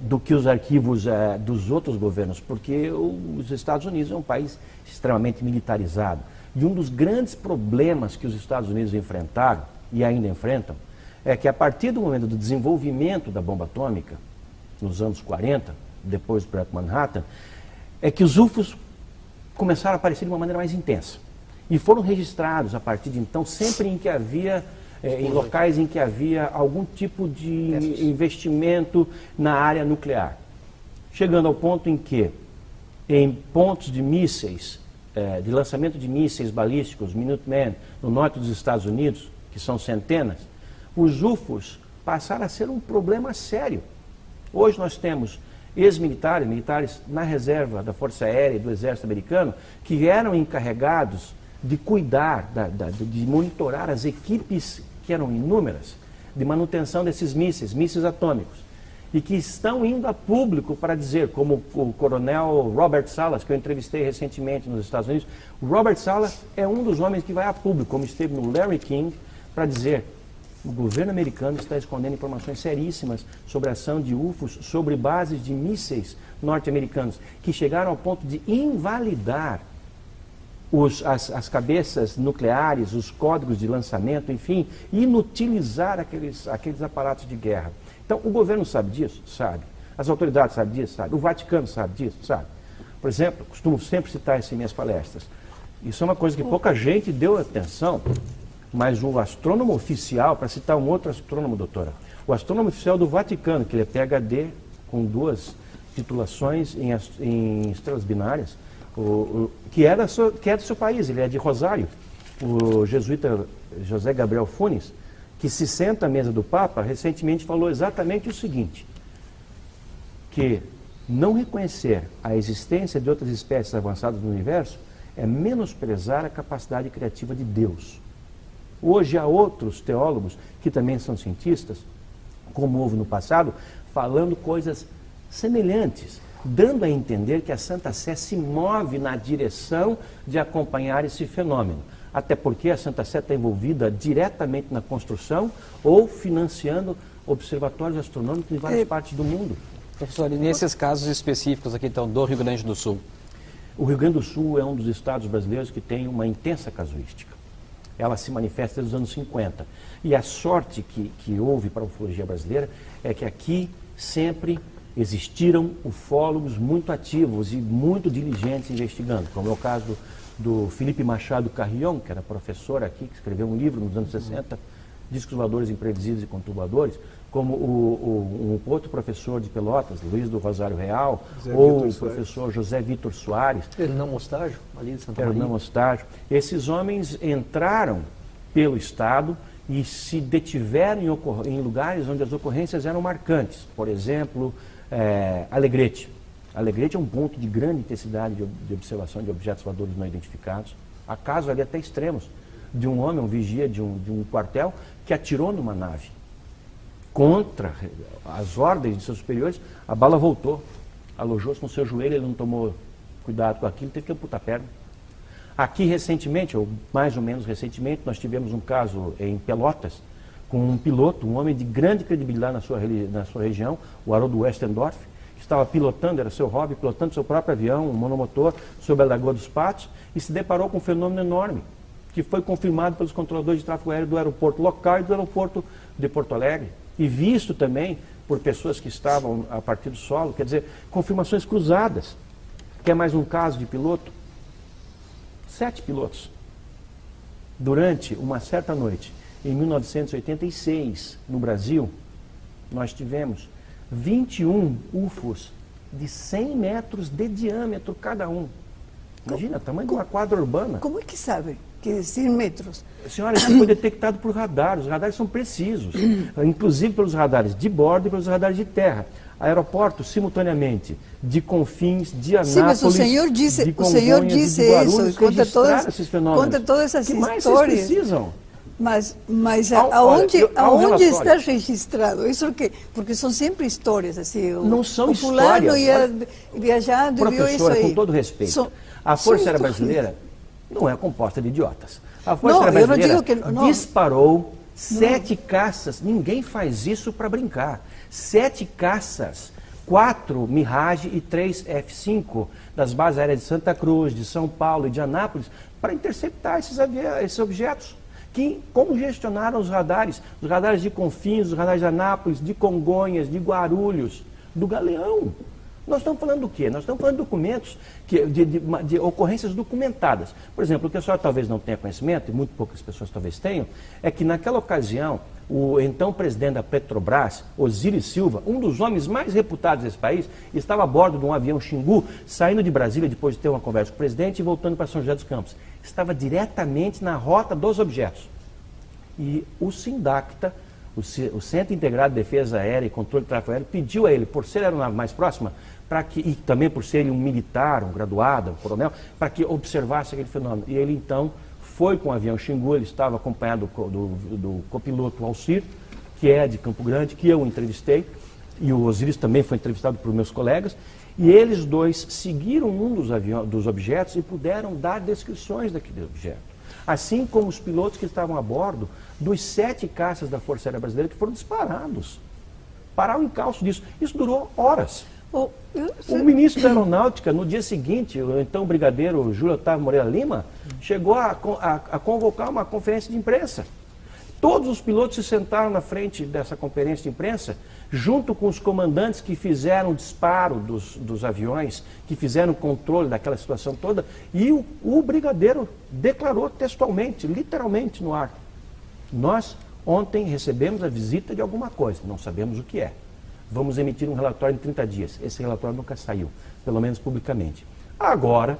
do que os arquivos dos outros governos, porque os Estados Unidos é um país extremamente militarizado. E um dos grandes problemas que os Estados Unidos enfrentaram, e ainda enfrentam, é que a partir do momento do desenvolvimento da bomba atômica, nos anos 40, depois do Projeto Manhattan, é que os UFOs começaram a aparecer de uma maneira mais intensa. E foram registrados, a partir de então, sempre em que havia... em locais em que havia algum tipo de investimento na área nuclear. Chegando ao ponto em que, em pontos de mísseis de lançamento de mísseis balísticos, Minuteman, no norte dos Estados Unidos, que são centenas, os UFOs passaram a ser um problema sério. Hoje nós temos ex-militares, militares na reserva da Força Aérea e do Exército Americano, que eram encarregados de cuidar, de monitorar as equipes, que eram inúmeras, de manutenção desses mísseis atômicos, e que estão indo a público para dizer, como o coronel Robert Salas, que eu entrevistei recentemente nos Estados Unidos. O Robert Salas é um dos homens que vai a público, como esteve no Larry King, para dizer: o governo americano está escondendo informações seríssimas sobre a ação de UFOs sobre bases de mísseis norte-americanos, que chegaram ao ponto de invalidar as cabeças nucleares, os códigos de lançamento, enfim, inutilizar aqueles aparatos de guerra. Então, o governo sabe disso? Sabe. As autoridades sabem disso? Sabe. O Vaticano sabe disso? Sabe. Por exemplo, costumo sempre citar isso em minhas palestras. Isso é uma coisa que pouca gente deu atenção, mas o astrônomo oficial, para citar um outro astrônomo, doutora, o astrônomo oficial do Vaticano, que ele é PhD, com 2 titulações em estrelas binárias, que é do seu país, ele é de Rosário, o jesuíta José Gabriel Funes, que se senta à mesa do Papa, recentemente falou exatamente o seguinte: que não reconhecer a existência de outras espécies avançadas no universo é menosprezar a capacidade criativa de Deus. Hoje há outros teólogos, que também são cientistas, como houve no passado, falando coisas semelhantes, dando a entender que a Santa Sé se move na direção de acompanhar esse fenômeno. Até porque a Santa Sé está envolvida diretamente na construção ou financiando observatórios astronômicos em várias partes do mundo. Professor, e nesses casos específicos aqui, então, do Rio Grande do Sul? O Rio Grande do Sul é um dos estados brasileiros que tem uma intensa casuística. Ela se manifesta desde os anos 50. E a sorte que houve para a ufologia brasileira é que aqui sempre existiram ufólogos muito ativos e muito diligentes investigando, como é o caso do Felipe Machado Carrion, que era professor aqui, que escreveu um livro nos anos 60, Discos Voadores Imprevisíveis e Conturbadores, como um outro professor de Pelotas, Luiz do Rosário Real, ou o professor José Vitor Soares. Hernão Mostágio, ali de Santa Maria. Hernão Mostágio. Esses homens entraram pelo Estado e se detiveram em lugares onde as ocorrências eram marcantes. Por exemplo, Alegrete. Alegrete é um ponto de grande intensidade de observação de objetos voadores não identificados. Há casos ali até extremos, de um homem, um vigia de um quartel, que atirou numa nave. Contra as ordens de seus superiores, a bala voltou, alojou-se no seu joelho, ele não tomou cuidado com aquilo, teve que amputar a perna. Aqui recentemente, ou mais ou menos recentemente, nós tivemos um caso em Pelotas, com um piloto, um homem de grande credibilidade na sua região, o Haroldo Westendorf, que estava pilotando, era seu hobby, pilotando seu próprio avião, um monomotor, sobre a Lagoa dos Patos, e se deparou com um fenômeno enorme, que foi confirmado pelos controladores de tráfego aéreo do aeroporto local e do aeroporto de Porto Alegre, e visto também por pessoas que estavam a partir do solo, quer dizer, confirmações cruzadas. Quer mais um caso de piloto? 7 pilotos. Durante uma certa noite, em 1986, no Brasil, nós tivemos 21 UFOs de 100 metros de diâmetro cada um. Imagina, o tamanho de uma quadra urbana. Como é que sabe que 100 metros? Senhora, isso foi detectado por radar. Os radares são precisos, inclusive pelos radares de bordo e pelos radares de terra. Aeroportos, simultaneamente, de Confins, de Anápolis, sim, mas o senhor disse, de Congonhas, de Guarulhos, isso, esses fenômenos. Conta todas essas que mais histórias. Vocês precisam? Mas aonde olha, está registrado? Isso porque são sempre histórias assim. Não são o fulano histórias. ia viajando e viu isso aí. Com todo respeito, a Força Aérea Brasileira não é composta de idiotas. A Força Aérea Brasileira disparou 7 caças. Ninguém faz isso para brincar. 7 caças, 4 Mirage e 3 F-5 das bases aéreas de Santa Cruz, de São Paulo e de Anápolis para interceptar esses objetos que congestionaram os radares de Confins, os radares de Anápolis, de Congonhas, de Guarulhos, do Galeão. Nós estamos falando do quê? Nós estamos falando de documentos, de ocorrências documentadas. Por exemplo, o que a senhora talvez não tenha conhecimento, e muito poucas pessoas talvez tenham, é que naquela ocasião, o então presidente da Petrobras, Osiris Silva, um dos homens mais reputados desse país, estava a bordo de um avião Xingu, saindo de Brasília depois de ter uma conversa com o presidente e voltando para São José dos Campos. Estava diretamente na rota dos objetos. E o SINDACTA, o Centro Integrado de Defesa Aérea e Controle de Tráfego Aéreo, pediu a ele, por ser a aeronave mais próxima, e também por ser ele um militar, um graduado, um coronel, para que observasse aquele fenômeno. E ele então foi com o avião Xingu, ele estava acompanhado do copiloto Alcir, que é de Campo Grande, que eu entrevistei, e o Osiris também foi entrevistado por meus colegas, e eles dois seguiram um dos objetos e puderam dar descrições daquele objeto. Assim como os pilotos que estavam a bordo dos 7 caças da Força Aérea Brasileira que foram disparados. Parar o encalço disso. Isso durou horas. O ministro da Aeronáutica, no dia seguinte, o então brigadeiro Júlio Otávio Moreira Lima, chegou a convocar uma conferência de imprensa. Todos os pilotos se sentaram na frente dessa conferência de imprensa, junto com os comandantes que fizeram o disparo dos aviões, que fizeram o controle daquela situação toda, e o brigadeiro declarou textualmente, literalmente no ar: nós ontem recebemos a visita de alguma coisa, não sabemos o que é. Vamos emitir um relatório em 30 dias. Esse relatório nunca saiu, pelo menos publicamente. Agora,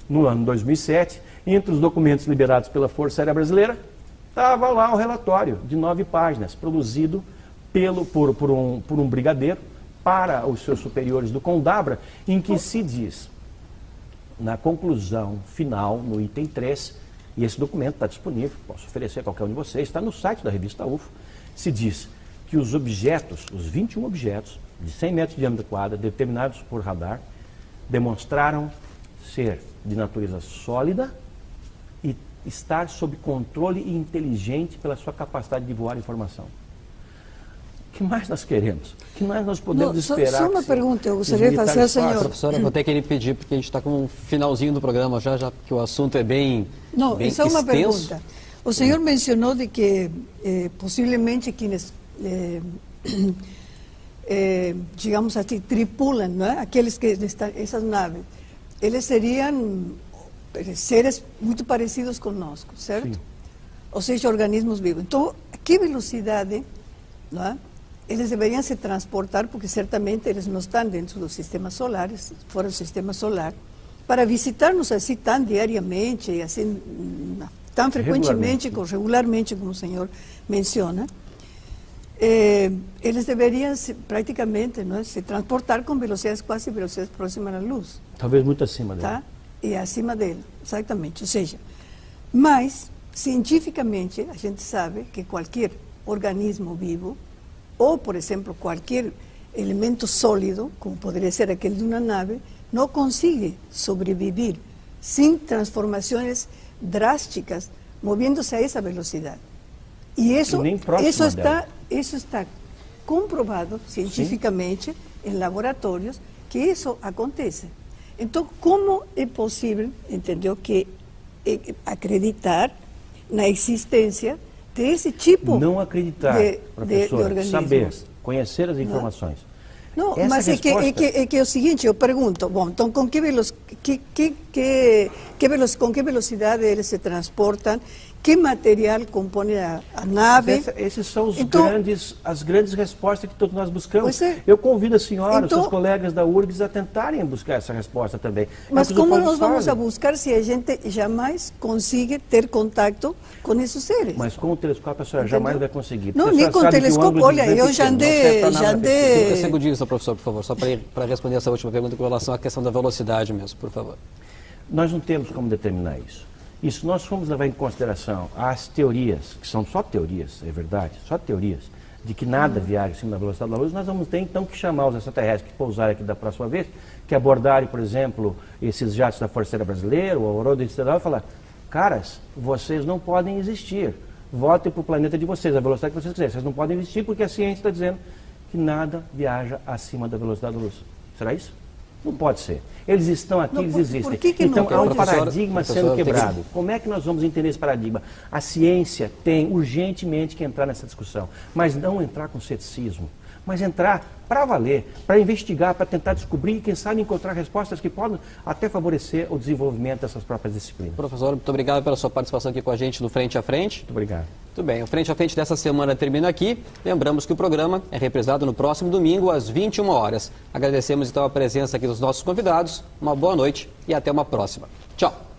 no ano 2007, entre os documentos liberados pela Força Aérea Brasileira, estava lá o relatório de 9 páginas, produzido por um brigadeiro para os seus superiores do Condabra, em que se diz, na conclusão final, no item 3, e esse documento está disponível, posso oferecer a qualquer um de vocês, está no site da revista UFO, se diz que os objetos, os 21 objetos, de 100 metros de diâmetro quadrado, determinados por radar, demonstraram ser de natureza sólida e estar sob controle e inteligente pela sua capacidade de voar informação. O que mais nós queremos? O que mais nós podemos esperar? Só uma pergunta, eu gostaria de fazer ao senhor. Professora, vou ter que lhe pedir, porque a gente está com um finalzinho do programa já que o assunto é bem só uma pergunta. O senhor mencionou de que possivelmente quienes digamos assim, tripulam, não é? Aqueles que estão, essas naves, eles seriam seres muito parecidos conosco, certo? Sim. Ou seja, organismos vivos. Então, a que velocidade, não é? Eles deveriam se transportar, porque certamente eles não estão dentro do sistema solar, fora do sistema solar, para visitar-nos assim tão diariamente, assim, tão frequentemente, regularmente, como o senhor menciona. Eles deveriam praticamente, não é, se transportar com velocidades quase velocidades próximas à luz. Talvez muito acima dele. Tá? E acima dele, exatamente. Ou seja, mas, cientificamente, a gente sabe que qualquer organismo vivo, ou, por exemplo, qualquer elemento sólido, como poderia ser aquele de uma nave, não consegue sobreviver sem transformações drásticas, moviendo-se a essa velocidade. E isso está comprovado cientificamente em laboratórios que isso acontece. Então, como é possível, entendeu, que acreditar na existência desse tipo não acreditar, professor, de organismos? Saber, conhecer as informações. Não, mas é o seguinte, eu pergunto, bom, então com que velocidade eles se transportam? Que material compõe a nave? Esses são as grandes respostas que todos nós buscamos. Eu convido a senhora, os seus colegas da URGS a tentarem buscar essa resposta também. Mas como nós vamos a buscar se a gente jamais consegue ter contato com esses seres? Mas com o telescópio a senhora jamais vai conseguir. Não, nem com o telescópio. Olha, eu já andei... 5 segundinhos, professor, por favor, só para responder essa última pergunta com relação à questão da velocidade mesmo, por favor. Nós não temos como determinar isso. E se nós formos levar em consideração as teorias, que são só teorias, é verdade, só teorias, de que nada viaja acima da velocidade da luz, nós vamos ter então que chamar os extraterrestres que pousarem aqui da próxima vez, que abordarem, por exemplo, esses jatos da Força Aérea Brasileira, o Aurora Estelar, e falar: caras, vocês não podem existir, voltem para o planeta de vocês, a velocidade que vocês quiserem, vocês não podem existir porque a ciência está dizendo que nada viaja acima da velocidade da luz. Será isso? Não pode ser. Eles estão aqui, eles existem. Então há um paradigma sendo quebrado. Como é que nós vamos entender esse paradigma? A ciência tem urgentemente que entrar nessa discussão, mas não entrar com ceticismo, mas entrar para valer, para investigar, para tentar descobrir e, quem sabe, encontrar respostas que podem até favorecer o desenvolvimento dessas próprias disciplinas. Professor, muito obrigado pela sua participação aqui com a gente no Frente a Frente. Muito obrigado. Muito bem, o Frente a Frente dessa semana termina aqui. Lembramos que o programa é reprisado no próximo domingo, às 21 horas. Agradecemos então a presença aqui dos nossos convidados. Uma boa noite e até uma próxima. Tchau!